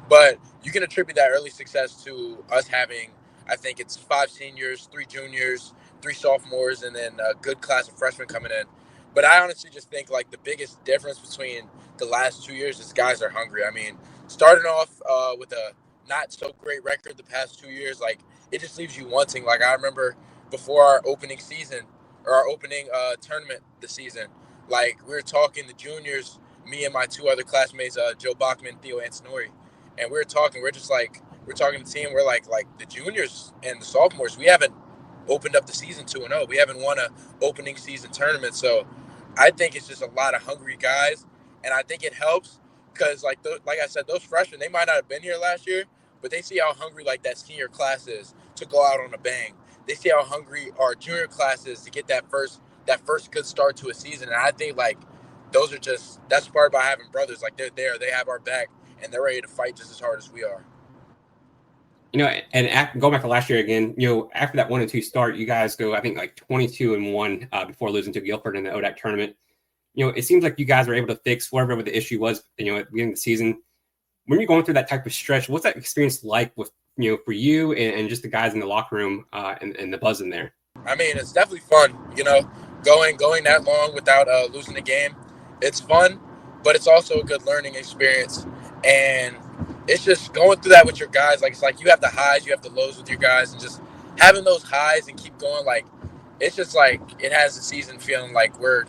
But you can attribute that early success to us having, I think it's 5 seniors, 3 juniors, 3 sophomores, and then a good class of freshmen coming in. But I honestly just think, like, the biggest difference between the last 2 years is guys are hungry. I mean, starting off with a not so great record the past 2 years, like, it just leaves you wanting. Like, I remember before our opening season or our opening tournament this season, like, we were talking, the juniors, me and my 2 other classmates, Joe Bachman, Theo Antonori, and we were talking. We're talking to the team. We're like the juniors and the sophomores, we haven't opened up the season 2-0. We haven't won a opening season tournament. So I think it's just a lot of hungry guys, and I think it helps because, like I said, those freshmen, they might not have been here last year, but they see how hungry, like, that senior class is to go out on a bang. They see how hungry our junior class is to get that first good start to a season. And I think, like, that's part about having brothers. Like, they're there, they have our back, and they're ready to fight just as hard as we are. And going back to last year again, after that 1-2 start, you guys go, I think, like 22-1 before losing to Guilford in the ODAC tournament. It seems like you guys are able to fix whatever the issue was, at the beginning of the season. When you're going through that type of stretch, what's that experience like with, for you and just the guys in the locker room and the buzz in there? I mean, it's definitely fun, going that long without losing a game. It's fun, but it's also a good learning experience. And it's just going through that with your guys. Like, it's like you have the highs, you have the lows with your guys, and just having those highs and keep going. Like, it's just like it has the season feeling like we're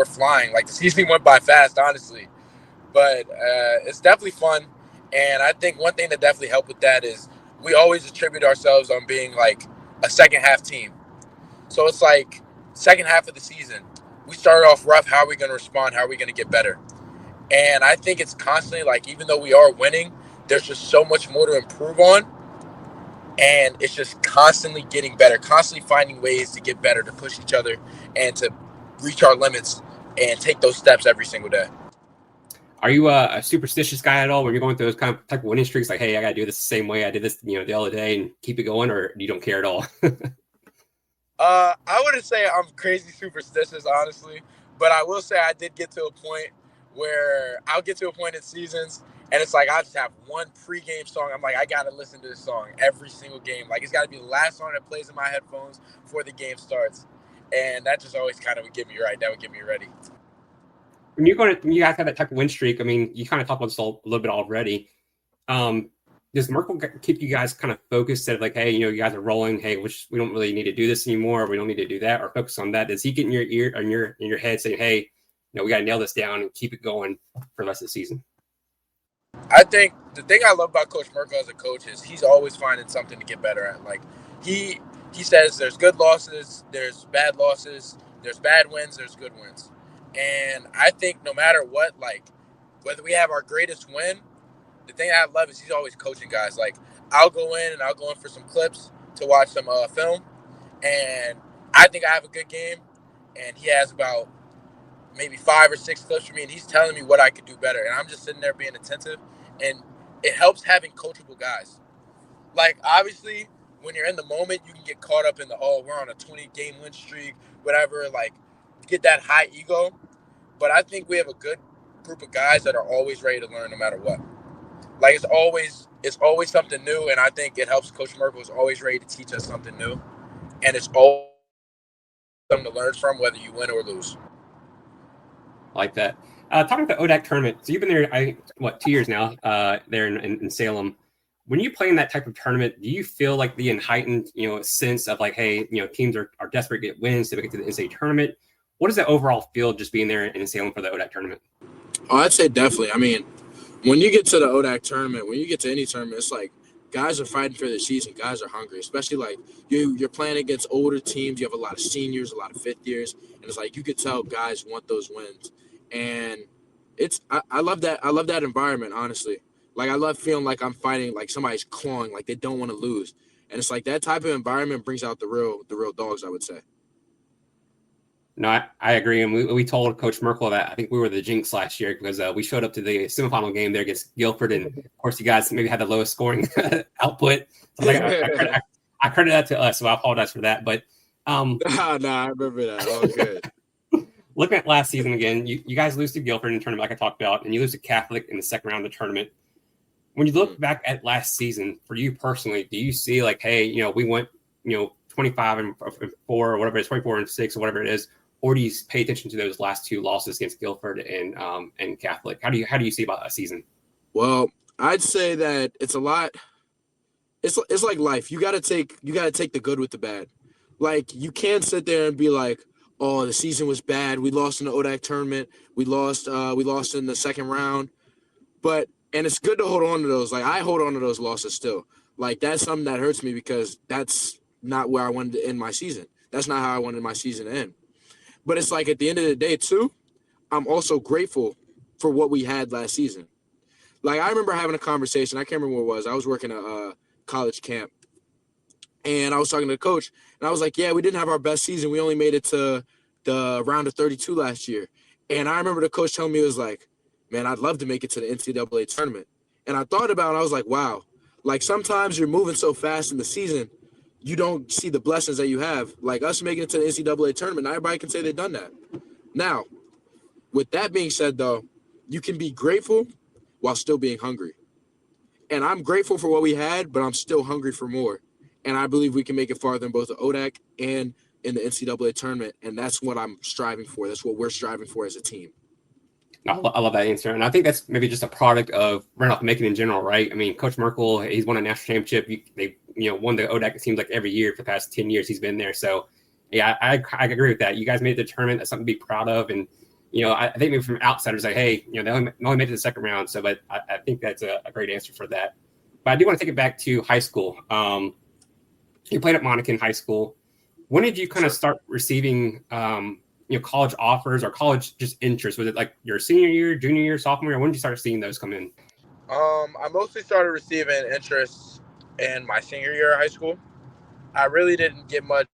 flying. Like, the season went by fast, honestly. But it's definitely fun. And I think one thing that definitely helped with that is we always attribute ourselves on being like a second half team. So it's like second half of the season, we started off rough. How are we going to respond? How are we going to get better? And I think it's constantly, like, even though we are winning, there's just so much more to improve on. And it's just constantly getting better, constantly finding ways to get better, to push each other and to reach our limits and take those steps every single day. Are you a superstitious guy at all when you're going through those kind of type of winning streaks? Like, hey, I got to do this the same way I did this, the other day, and keep it going, or you don't care at all? I wouldn't say I'm crazy superstitious, honestly, but I will say I did get to a point where I'll get to a point in seasons, and it's like I just have one pregame song. I'm like, I got to listen to this song every single game. Like, it's got to be the last song that plays in my headphones before the game starts, and that just always kind of would get me right. That would get me ready. When you guys have that type of win streak, I mean, you kind of talked about this a little bit already. Does Merkel keep you guys kind of focused at, like, hey, you guys are rolling. Hey, we don't really need to do this anymore. Or we don't need to do that, or focus on that. Does he get in your ear or in your head saying, hey, we got to nail this down and keep it going for the rest of the season? I think the thing I love about Coach Merkel as a coach is he's always finding something to get better at. Like, he says there's good losses, there's bad losses, there's bad wins, there's good wins. And I think no matter what, like, whether we have our greatest win, the thing I love is he's always coaching guys. Like, I'll go in for some clips to watch some film, and I think I have a good game, and he has about maybe 5 or 6 clips for me, and he's telling me what I could do better. And I'm just sitting there being attentive, and it helps having coachable guys. Like, obviously, when you're in the moment, you can get caught up in we're on a 20-game win streak, whatever, like, get that high ego. But I think we have a good group of guys that are always ready to learn no matter what. Like, it's always something new, and I think it helps. Coach Merkel is always ready to teach us something new, and it's always something to learn from, whether you win or lose. I like that. Talking about the ODAC tournament, so you've been there, 2 years now, there in Salem. When you play in that type of tournament, do you feel like the heightened, sense of, like, hey, teams are desperate to get wins to get to the NCAA tournament? What does the overall feel just being there in Salem for the ODAC tournament? Oh, I'd say definitely. I mean, when you get to the ODAC tournament, when you get to any tournament, it's like guys are fighting for their season. Guys are hungry, especially like you're playing against older teams. You have a lot of seniors, a lot of fifth years, and it's like you could tell guys want those wins. And I love that. I love that environment, honestly. Like, I love feeling like I'm fighting, like somebody's clawing, like they don't want to lose. And it's like that type of environment brings out the real dogs, I would say. No, I agree. And we told Coach Merkel that I think we were the jinx last year because we showed up to the semifinal game there against Guilford. And of course, you guys maybe had the lowest scoring output. So I credit that to us. So I apologize for that. But nah, I remember that. All good. Looking at last season again, you guys lose to Guilford in the tournament, like I talked about, and you lose to Catholic in the second round of the tournament. When you look back at last season, for you personally, do you see like, hey, we went, 25 and 4 or whatever it is, 24 and 6 or whatever it is, or do you pay attention to those last two losses against Guilford and Catholic? How do you see about a season? Well, I'd say that it's a lot. It's like life. You gotta take the good with the bad. Like you can't sit there and be like, oh, the season was bad. We lost in the ODAC tournament. We lost in the second round. And it's good to hold on to those. Like I hold on to those losses still. Like that's something that hurts me because that's not where I wanted to end my season. That's not how I wanted my season to end. But it's like at the end of the day too, I'm also grateful for what we had last season. Like I remember having a conversation. I can't remember what it was. I was working a college camp, and I was talking to the coach, and I was like, "Yeah, we didn't have our best season. We only made it to the round of 32 last year." And I remember the coach telling me, it was like, "Man, I'd love to make it to the NCAA tournament." And I thought about it. I was like, "Wow, like sometimes you're moving so fast in the season, you don't see the blessings that you have. Like us making it to the NCAA tournament, not everybody can say they've done that." Now, with that being said, though, you can be grateful while still being hungry. And I'm grateful for what we had, but I'm still hungry for more. And I believe we can make it farther in both the ODAC and in the NCAA tournament. And that's what I'm striving for. That's what we're striving for as a team. I love that answer. And I think that's maybe just a product of Randolph-Macon in general, right? I mean, Coach Merkel, he's won a national championship. They won the ODAC, it seems like every year for the past 10 years he's been there. So, yeah, I agree with that. You guys made the tournament. That's something to be proud of. And, I think maybe from outsiders, like, hey, they only made it to the second round. So, but I think that's a great answer for that. But I do want to take it back to high school. You played at Monacan High School. When did you kind of start receiving college offers or college just interest? Was it like your senior year, junior year, sophomore year? When did you start seeing those come in? I mostly started receiving interest in my senior year of high school. I really didn't get much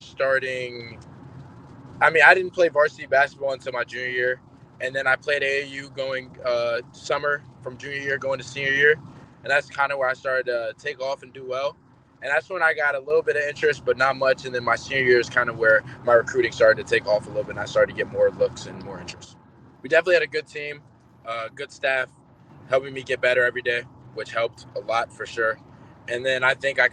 starting. I mean, I didn't play varsity basketball until my junior year. And then I played AAU going summer from junior year going to senior year. And that's kind of where I started to take off and do well. And that's when I got a little bit of interest, but not much. And then my senior year is kind of where my recruiting started to take off a little bit. And I started to get more looks and more interest. We definitely had a good team, good staff, helping me get better every day, which helped a lot for sure. And then I think I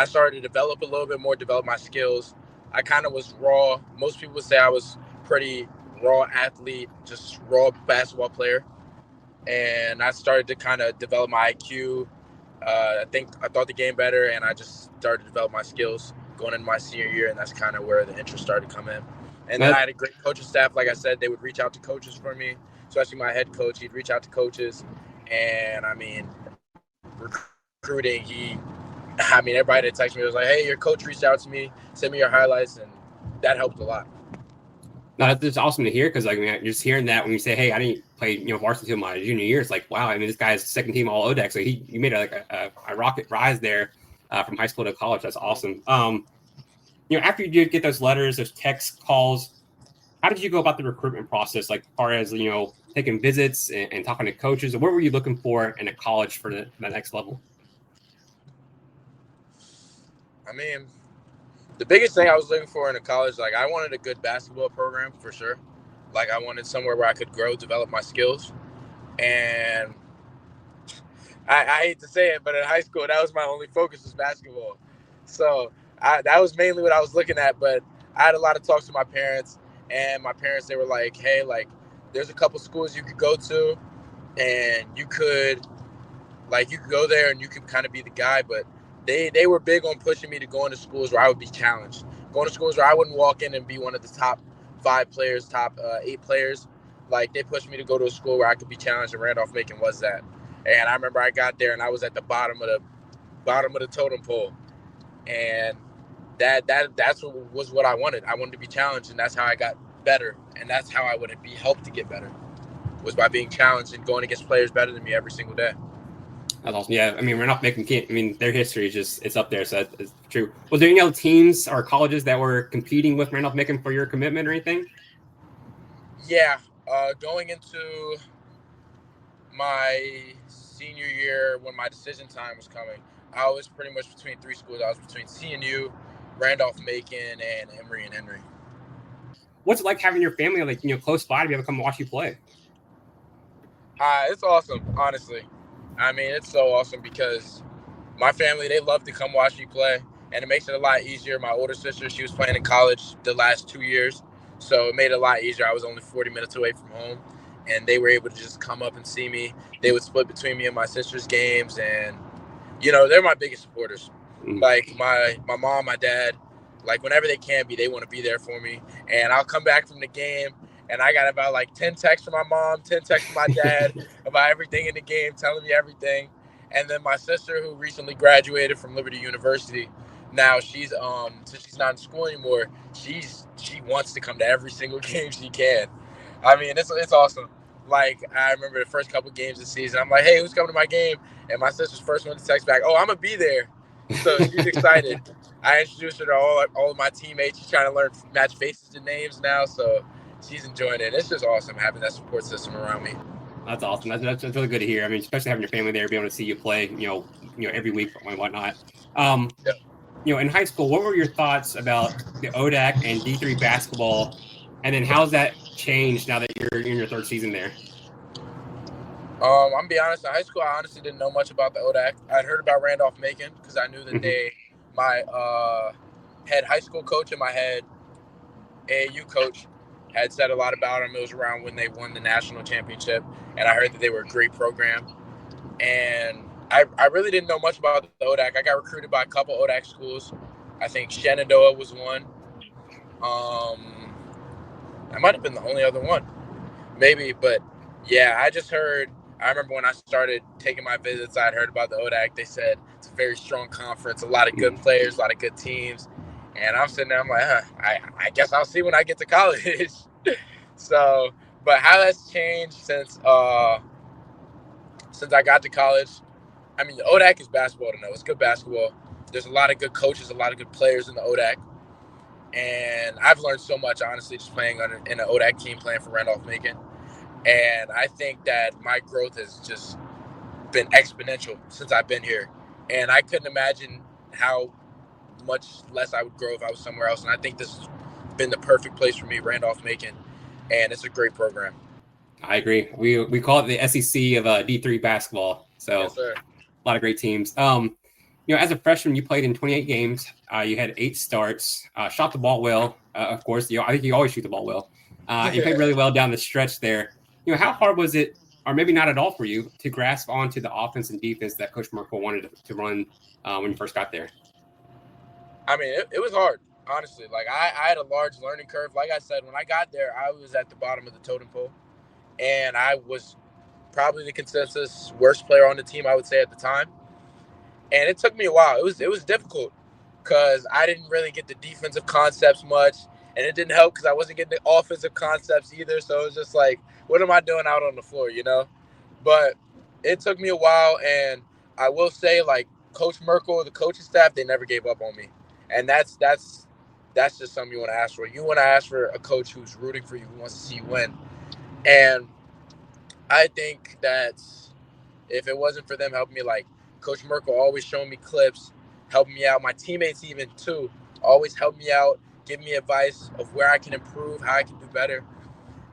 started to develop a little bit more, develop my skills. I kind of was raw. Most people would say I was pretty raw athlete, just raw basketball player. And I started to kind of develop my IQ. I thought the game better, and I just started to develop my skills going into my senior year, and that's kind of where the interest started to come in. And then I had a great coaching staff. Like I said, they would reach out to coaches for me, especially my head coach. He'd reach out to coaches, and I mean, recruiting, everybody that texted me was like, "Hey, your coach reached out to me, send me your highlights," and that helped a lot. No, that's awesome to hear because, like, you're just hearing that when you say, "Hey, I didn't play, varsity until my junior year." It's like, wow. I mean, this guy's second team all ODAC, so you made a rocket rise there from high school to college. That's awesome. After you did get those letters, those text calls, how did you go about the recruitment process? Like, as far as taking visits and talking to coaches, what were you looking for in a college for the next level? I mean, the biggest thing I was looking for in a college, like I wanted a good basketball program for sure. Like I wanted somewhere where I could grow, develop my skills. And I hate to say it, but in high school, that was my only focus was basketball. So that was mainly what I was looking at. But I had a lot of talks with my parents, and my parents, they were like, "Hey, like there's a couple schools you could go to, and you could go there and you could kind of be the guy." But they were big on pushing me to go into schools where I would be challenged, going to schools where I wouldn't walk in and be one of the top 5 players, top 8 players. Like they pushed me to go to a school where I could be challenged, and Randolph-Macon was that. And I remember I got there and I was at the bottom of the totem pole, and that's what I wanted. I wanted to be challenged, and that's how I got better, and that's how I would be helped to get better, was by being challenged and going against players better than me every single day. That's awesome. Yeah, I mean, Randolph-Macon can't. I mean, their history is just—it's up there, so it's true. Was there any other teams or colleges that were competing with Randolph-Macon for your commitment or anything? Yeah, going into my senior year when my decision time was coming, I was pretty much between three schools. I was between CNU, Randolph-Macon, and Emory and Henry. What's it like having your family close by to be able to come watch you play? It's awesome, honestly. I mean, it's so awesome because my family, they love to come watch me play, and it makes it a lot easier. My older sister, she was playing in college the last 2 years, so it made it a lot easier. I was only 40 minutes away from home, and they were able to just come up and see me. They would split between me and my sister's games, and, they're my biggest supporters. Like, my mom, my dad, like, whenever they can be, they want to be there for me, and I'll come back from the game, and I got about, 10 texts from my mom, 10 texts from my dad about everything in the game, telling me everything. And then my sister, who recently graduated from Liberty University, now she's since she's not in school anymore, she wants to come to every single game she can. I mean, it's awesome. Like, I remember the first couple games this season, I'm like, hey, who's coming to my game? And my sister's first one to text back, oh, I'm gonna be there. So she's excited. I introduced her to all of my teammates. She's trying to learn match faces and names now, so she's enjoying it. It's just awesome having that support system around me. That's awesome. That's really good to hear. I mean, especially having your family there, being able to see you play, every week and whatnot. In high school, what were your thoughts about the ODAC and D3 basketball, and then how's that changed now that you're in your third season there? I'm gonna be honest. In high school, I honestly didn't know much about the ODAC. I'd heard about Randolph-Macon because I knew that my head high school coach and my head AAU coach had said a lot about them. It was around when they won the national championship, and I heard that they were a great program. And I really didn't know much about the ODAC. I got recruited by a couple ODAC schools. I think Shenandoah was one. That might have been the only other one, maybe. But yeah, I remember when I started taking my visits, I'd heard about the ODAC. They said it's a very strong conference, a lot of good players, a lot of good teams. And I'm sitting there, I'm like, I guess I'll see when I get to college. So, but how that's changed since I got to college. I mean, the ODAC is basketball to know. It's good basketball. There's a lot of good coaches, a lot of good players in the ODAC. And I've learned so much, honestly, just playing in an ODAC team, playing for Randolph-Macon. And I think that my growth has just been exponential since I've been here. And I couldn't imagine how much less I would grow if I was somewhere else. And I think this has been the perfect place for me, Randolph-Macon. And it's a great program. I agree. We call it the SEC of D3 basketball. So yes, sir. A lot of great teams. As a freshman, you played in 28 games. You had 8 starts, shot the ball well. Of course, I think you always shoot the ball well. You played really well down the stretch there. How hard was it, or maybe not at all for you, to grasp onto the offense and defense that Coach Merkel wanted to run when you first got there? I mean, it was hard, honestly. Like, I had a large learning curve. Like I said, when I got there, I was at the bottom of the totem pole. And I was probably the consensus worst player on the team, I would say, at the time. And it took me a while. It was difficult because I didn't really get the defensive concepts much. And it didn't help because I wasn't getting the offensive concepts either. So it was just like, what am I doing out on the floor, But it took me a while. And I will say, like, Coach Merkel, the coaching staff, they never gave up on me. And that's just something you want to ask for. You want to ask for a coach who's rooting for you, who wants to see you win. And I think that if it wasn't for them helping me, like Coach Merkel always showing me clips, helping me out, my teammates even too, always help me out, give me advice of where I can improve, how I can do better.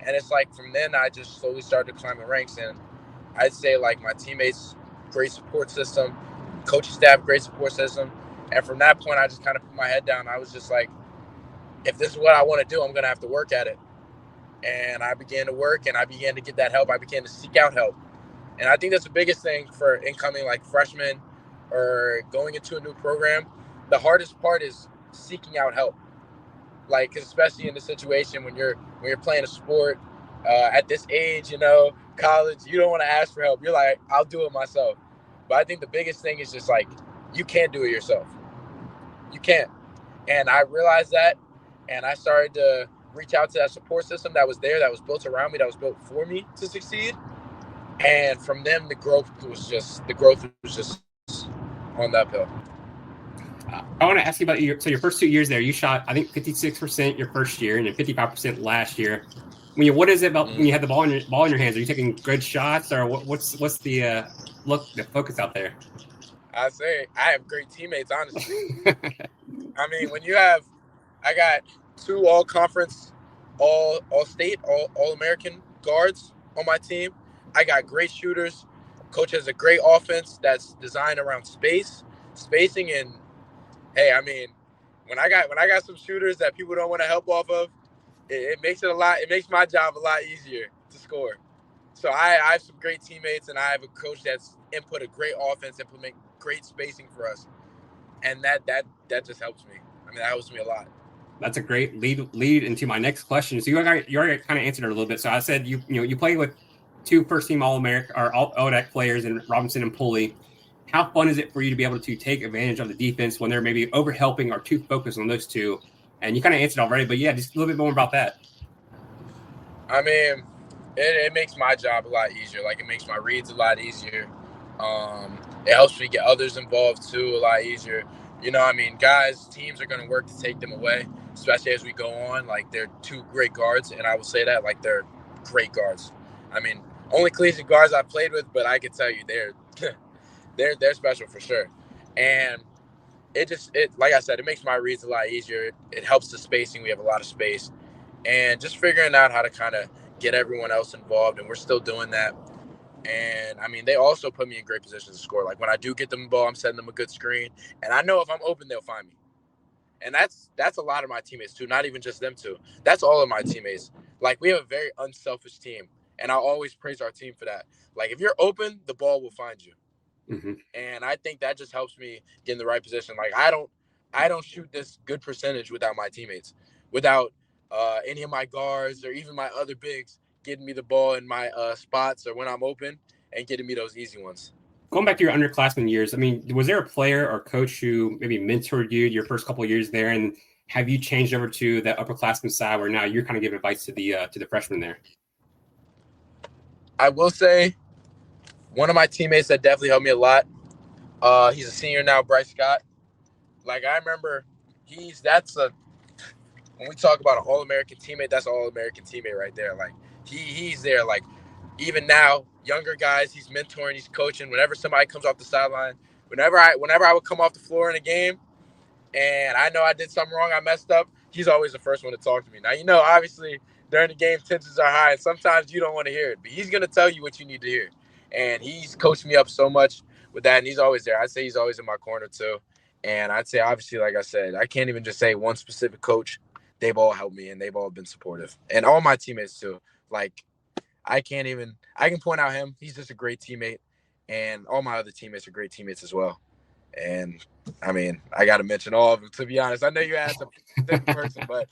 And it's like from then I just slowly started to climb the ranks. And I'd say like my teammates, great support system, coaching staff, great support system. And from that point, I just kind of put my head down. I was just like, if this is what I want to do, I'm going to have to work at it. And I began to work and I began to get that help. I began to seek out help. And I think that's the biggest thing for incoming like freshmen or going into a new program. The hardest part is seeking out help. Like, especially in the situation when you're playing a sport at this age, college, you don't want to ask for help. You're like, I'll do it myself. But I think the biggest thing is just like, you can't do it yourself. You can't. And I realized that, and I started to reach out to that support system that was there, that was built around me, that was built for me to succeed. And from them, the growth was just on the uphill. I want to ask you about your first 2 years there. You shot, I think, 56% your first year and then 55% last year. What is it about when you have the ball in your hands? Are you taking good shots, or what's the focus out there? I say I have great teammates, honestly. I mean, I got 2 all-conference, all-state, all-American guards on my team. I got great shooters. Coach has a great offense that's designed around spacing, and hey, I mean, when I got some shooters that people don't want to help off of, it makes my job a lot easier to score. So I have some great teammates, and I have a coach that's input a great offense, implement great spacing for us, and that just helps me. I mean, that helps me a lot. That's a great lead into my next question. So you already kind of answered it a little bit. So I said you play with 2 first-team All-America or All-ODAC players in Robinson and Pulley. How fun is it for you to be able to take advantage of the defense when they're maybe over-helping or too focused on those 2? And you kind of answered already, but yeah, just a little bit more about that. I mean, it makes my job a lot easier. Like, it makes my reads a lot easier. It helps me get others involved too a lot easier. I mean, teams are going to work to take them away, especially as we go on. Like, they're 2 great guards, and I will say that, like, they're great guards. I mean, only collegiate guards I've played with, but I can tell you they're special for sure. And it like I said, it makes my reads a lot easier. It helps the spacing. We have a lot of space, and just figuring out how to kind of get everyone else involved, and we're still doing that. And I mean, they also put me in great positions to score. Like, when I do get them the ball, I'm setting them a good screen, and I know if I'm open, they'll find me. And that's a lot of my teammates too, not even just them two. That's all of my teammates. Like, we have a very unselfish team, and I always praise our team for that. Like, if you're open, the ball will find you. Mm-hmm. And I think that just helps me get in the right position. Like, I don't shoot this good percentage without my teammates, without any of my guards or even my other bigs getting me the ball in my spots or when I'm open and getting me those easy ones. Going back to your underclassmen years, I mean, was there a player or coach who maybe mentored you your first couple of years there, and have you changed over to the upperclassmen side where now you're kind of giving advice to the freshmen there? I will say one of my teammates that definitely helped me a lot. He's a senior now, Bryce Scott. Like, I remember when we talk about an All-American teammate, that's an All-American teammate right there. Like, he's there. Like, even now, younger guys, he's mentoring, he's coaching. Whenever somebody comes off the sideline, whenever I would come off the floor in a game and I know I did something wrong, I messed up, he's always the first one to talk to me. Now, obviously, during the game, tensions are high, and sometimes you don't want to hear it, but he's going to tell you what you need to hear. And he's coached me up so much with that, and he's always there. I'd say he's always in my corner, too. And I'd say, obviously, like I said, I can't even just say one specific coach. They've all helped me, and they've all been supportive. And all my teammates, too. Like, I can point out him. He's just a great teammate. And all my other teammates are great teammates as well. And, I mean, I got to mention all of them, to be honest. I know you asked a specific person, but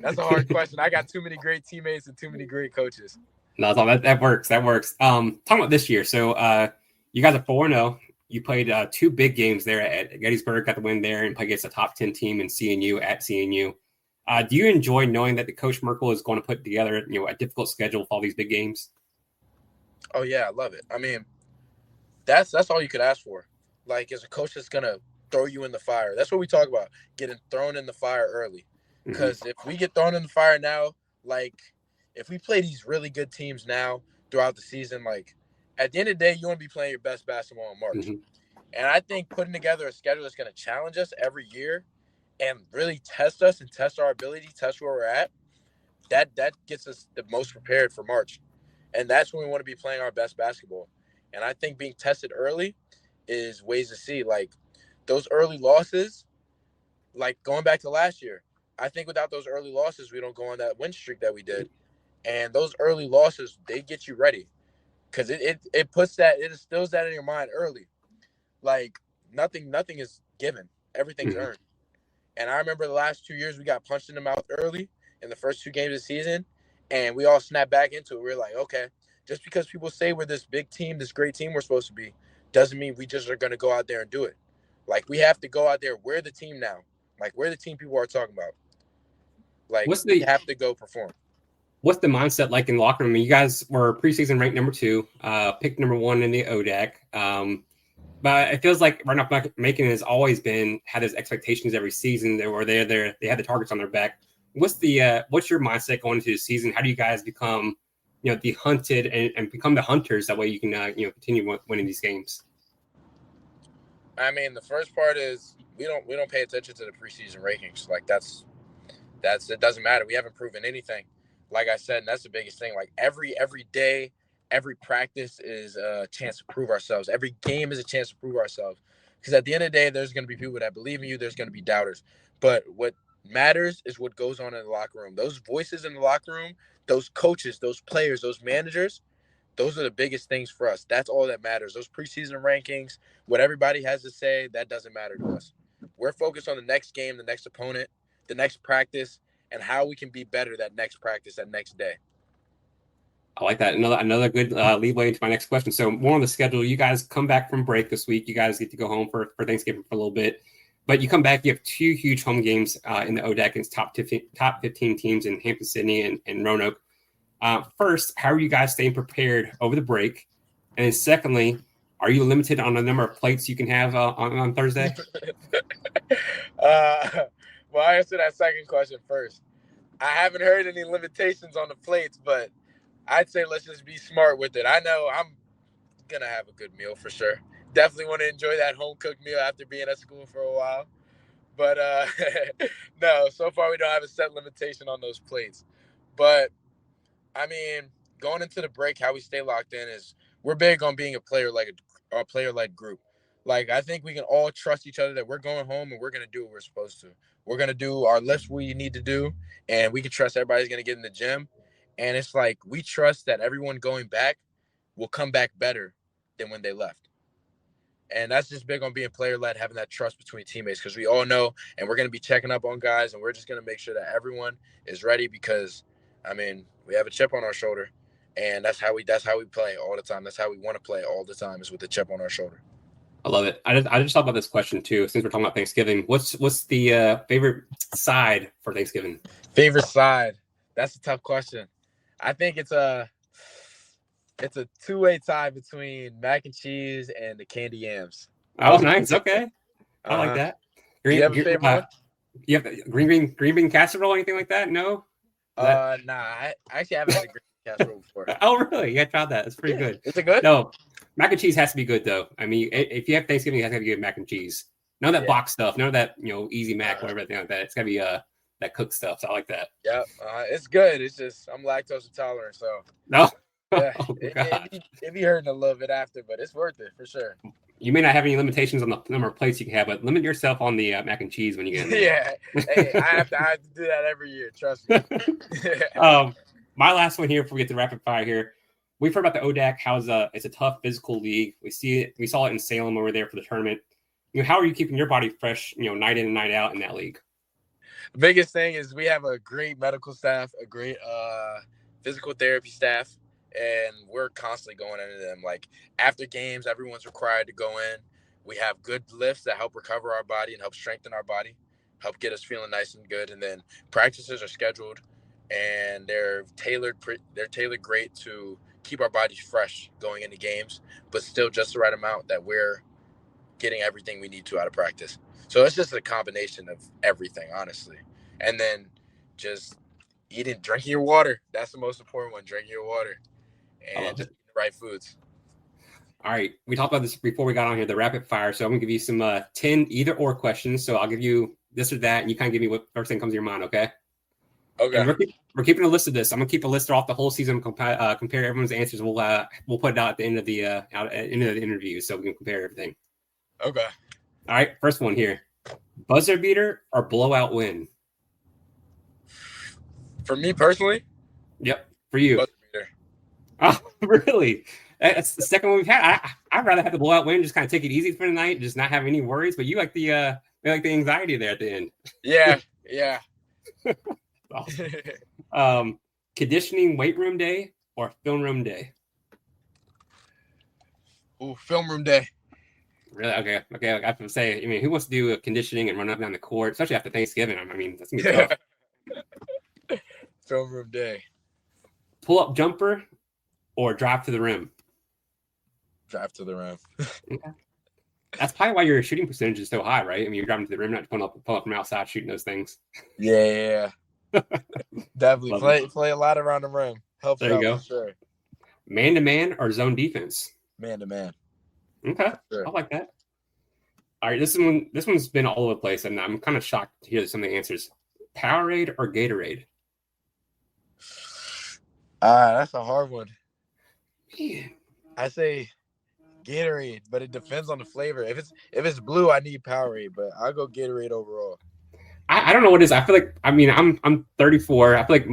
that's a hard question. I got too many great teammates and too many great coaches. No, that works. That works. Talking about this year. So you guys are 4-0. You played 2 big games there at Gettysburg, got the win there, and played against a top 10 team in CNU at CNU. Do you enjoy knowing that the Coach Merkel is going to put together, a difficult schedule for all these big games? Oh yeah, I love it. I mean, that's all you could ask for. Like, as a coach that's gonna throw you in the fire. That's what we talk about, getting thrown in the fire early. Because if we get thrown in the fire now, like, if we play these really good teams now throughout the season, like, at the end of the day, you want to be playing your best basketball in March. And I think putting together a schedule that's going to challenge us every year and really test us and test our ability, test where we're at, that gets us the most prepared for March. And that's when we want to be playing our best basketball. And I think being tested early is ways to see. Like, those early losses, like going back to last year, I think without those early losses, we don't go on that win streak that we did. And those early losses, they get you ready. Because it instills that in your mind early. Like, nothing is given. Everything's earned. And I remember the last 2 years we got punched in the mouth early in the first 2 games of the season, and we all snapped back into it. We're like, okay, just because people say we're this big team, this great team we're supposed to be, doesn't mean we just are going to go out there and do it. Like, we have to go out there. We're the team now. Like, we're the team people are talking about. Like, we have to go perform. what's the mindset like in the locker room? I mean, you guys were preseason ranked number 2, picked number 1 in the ODAC. But it feels like Randolph-Macon has always had those expectations every season. They were there. They had the targets on their back. What's your mindset going into the season? How do you guys become, the hunted and become the hunters? That way you can, continue winning these games. I mean, the first part is we don't pay attention to the preseason rankings. Like that's it doesn't matter. We haven't proven anything. Like I said, and that's the biggest thing. Like every day, every practice is a chance to prove ourselves. Every game is a chance to prove ourselves. Because at the end of the day, there's going to be people that believe in you. There's going to be doubters. But what matters is what goes on in the locker room. Those voices in the locker room, those coaches, those players, those managers, those are the biggest things for us. That's all that matters. Those preseason rankings, what everybody has to say, that doesn't matter to us. We're focused on the next game, the next opponent, the next practice, and how we can be better that next practice, that next day. I like that. Another good leadway into my next question. So more on the schedule. You guys come back from break this week. You guys get to go home for Thanksgiving for a little bit. But you come back, you have 2 huge home games in the ODAC against top 15 teams in Hampton-Sydney and Roanoke. First, how are you guys staying prepared over the break? And then secondly, are you limited on the number of plates you can have on Thursday? Well, I answer that second question first. I haven't heard any limitations on the plates, but I'd say let's just be smart with it. I know I'm going to have a good meal for sure. Definitely want to enjoy that home-cooked meal after being at school for a while. But no, so far we don't have a set limitation on those plates. But, I mean, going into the break, how we stay locked in is we're big on being a player-led group. Like, I think we can all trust each other that we're going home and we're going to do what we're supposed to. We're going to do our lifts we need to do, and we can trust everybody's going to get in the gym. And it's like we trust that everyone going back will come back better than when they left. And that's just big on being player-led, having that trust between teammates, because we all know, and we're going to be checking up on guys, and we're just going to make sure that everyone is ready because, I mean, we have a chip on our shoulder, and that's how we play all the time. That's how we want to play all the time, is with the chip on our shoulder. I love it. I just thought about this question too. Since we're talking about Thanksgiving, what's the favorite side for Thanksgiving? Favorite side? That's a tough question. I think it's a 2-way tie between mac and cheese and the candy yams. Oh, nice. Okay, I like that. Do you have a favorite one? You have green bean casserole, anything like that? No. Nah. I actually haven't had a green bean casserole before. Oh, really? You tried that? It's pretty good. Is it good? No. Mac and cheese has to be good, though. I mean, if you have Thanksgiving, you have to have good mac and cheese. None of that box stuff. None of that, easy mac, whatever, everything like that. It's got to be that cooked stuff. So I like that. Yeah, it's good. It's just I'm lactose intolerant, so no. Yeah, Oh, it be hurting a little bit after, but it's worth it for sure. You may not have any limitations on the number of plates you can have, but limit yourself on the mac and cheese when you get in there. Yeah, hey, I have to do that every year. Trust me. My last one here before we get to rapid fire here. We've heard about the ODAC, how it's a tough physical league. We saw it in Salem when we were there for the tournament. How are you keeping your body fresh, night in and night out in that league? The biggest thing is we have a great medical staff, a great physical therapy staff, and we're constantly going into them. Like after games, everyone's required to go in. We have good lifts that help recover our body and help strengthen our body, help get us feeling nice and good. And then practices are scheduled, and they're tailored great to keep our bodies fresh going into games, but still just the right amount that we're getting everything we need to out of practice. So it's just a combination of everything, honestly. And then just drinking your water. That's the most important one, drinking your water. And just eating the right foods. All right. We talked about this before we got on here, the rapid fire. So I'm going to give you some 10 either or questions. So I'll give you this or that, and you kind of give me what first thing comes to your mind, okay? Okay. And we're keeping a list of this. I'm gonna keep a list off the whole season. Compare everyone's answers. We'll put it out at the end of the interview, so we can compare everything. Okay. All right. First one here: buzzer beater or blowout win? For me personally. Yep. For you. Buzzer beater. Oh, really? That's the second one we've had. I'd rather have the blowout win, just kind of take it easy for the night, just not have any worries. But you like the anxiety there at the end. Yeah. Yeah. Awesome. Conditioning weight room day or film room day? Ooh, film room day. Really? Okay. I have to say, I mean, who wants to do conditioning and run up and down the court, especially after Thanksgiving? I mean, that's gonna be tough. Film room day. pull-up jumper or drive to the rim? Drive to the rim. Okay. That's probably why your shooting percentage is so high, right? I mean, you're driving to the rim, not pulling up from outside, shooting those things. Yeah. Definitely play a lot around the rim. Helps There you out go. for sure. Man-to-man or zone defense? Man to man. Okay, Sure. I like that. All right, this one's been all over the place, and I'm kind of shocked to hear some of the answers. Powerade or Gatorade? That's a hard one. Man. I say Gatorade, but it depends on the flavor. If it's blue, I need Powerade, but I'll go Gatorade overall. I don't know what it is. I feel like, I mean, I'm 34. I feel like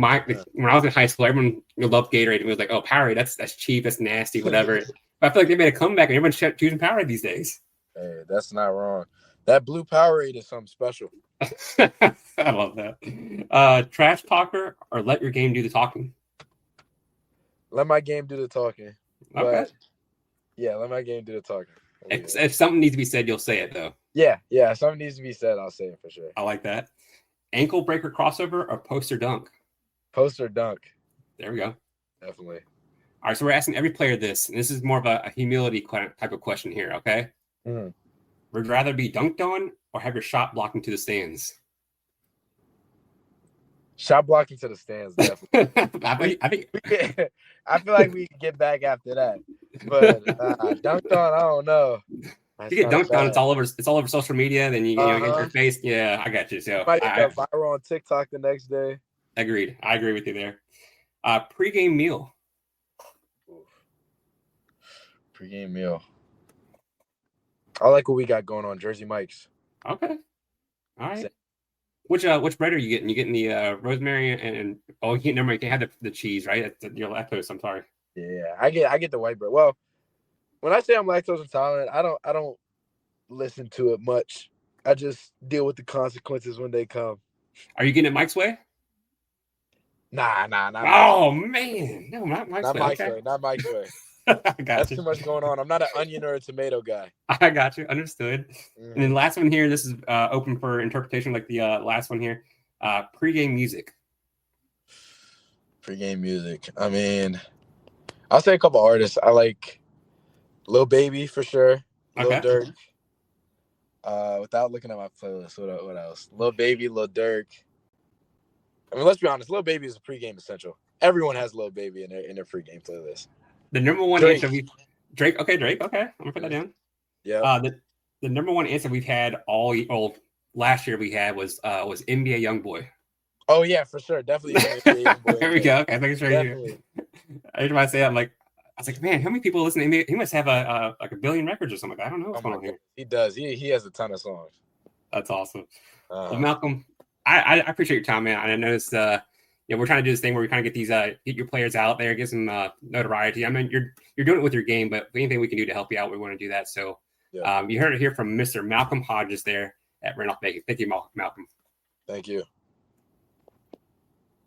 when I was in high school, everyone loved Gatorade. And it was like, oh, Powerade, that's cheap, that's nasty, whatever. But I feel like they made a comeback, and everyone's choosing Powerade these days. Hey, that's not wrong. That blue Powerade is something special. I love that. Trash talker or let your game do the talking? Let my game do the talking. Okay. But yeah, let my game do the talking. If something needs to be said, you'll say it, though. Yeah. If something needs to be said, I'll say it for sure. I like that. Ankle breaker crossover or post or dunk? Post or dunk. There we go. Definitely. All right, so we're asking every player this, and this is more of a humility type of question here, okay? Mm. Would you rather be dunked on or have your shot blocked into the stands? Shot blocking to the stands, definitely. I think I feel like we can get back after that. But dunked on, I don't know. if you get dunked on, it's all over social media, then you get your face. Yeah, I got you. So might get viral on TikTok the next day. Agreed. I agree with you there. Pre-game meal. Pre-game meal. I like what we got going on, Jersey Mike's. Okay. All right. Which bread are you getting? You getting the rosemary and you can't have the cheese, right? That's your lactose. I'm sorry. Yeah, I get the white bread. Well, when I say I'm lactose intolerant, I don't listen to it much. I just deal with the consequences when they come. Are you getting it Mike's way? Nah. Oh man, no, not Mike's Not way. Mike's Okay. way. Not Mike's way. I got That's you. too much going on. I'm not an onion or a tomato guy. I got you. Understood. And then last one here. This is open for interpretation, like the last one here. Pre-game music. Pre-game music. I mean, I'll say a couple artists. I like Lil Baby for sure. Lil Okay. Durk. Without looking at my playlist, what else? Lil Baby, Lil Durk. I mean, let's be honest. Lil Baby is a pre-game essential. Everyone has Lil Baby in their pre-game playlist. The number one Drake. answer Drake. Okay, Drake. Okay, I'm gonna put that down. Yeah. The number one answer we've had last year we had was NBA YoungBoy. Oh yeah, for sure. Definitely. There we go. Okay, making sure Definitely. Every time I say that, I was like, man, how many people listen to NBA? He must have a billion records or something like that. I don't know what's going on here. He does. He has a ton of songs. That's awesome. Well, Malcolm, I appreciate your time, man. I know it's we're trying to do this thing where we kind of get these get your players out there, get some notoriety. I mean, you're doing it with your game, but anything we can do to help you out, we want to do that. So you heard it here from Mr. Malcolm Hodges there at Randolph-Macon. Thank you, Malcolm. Thank you.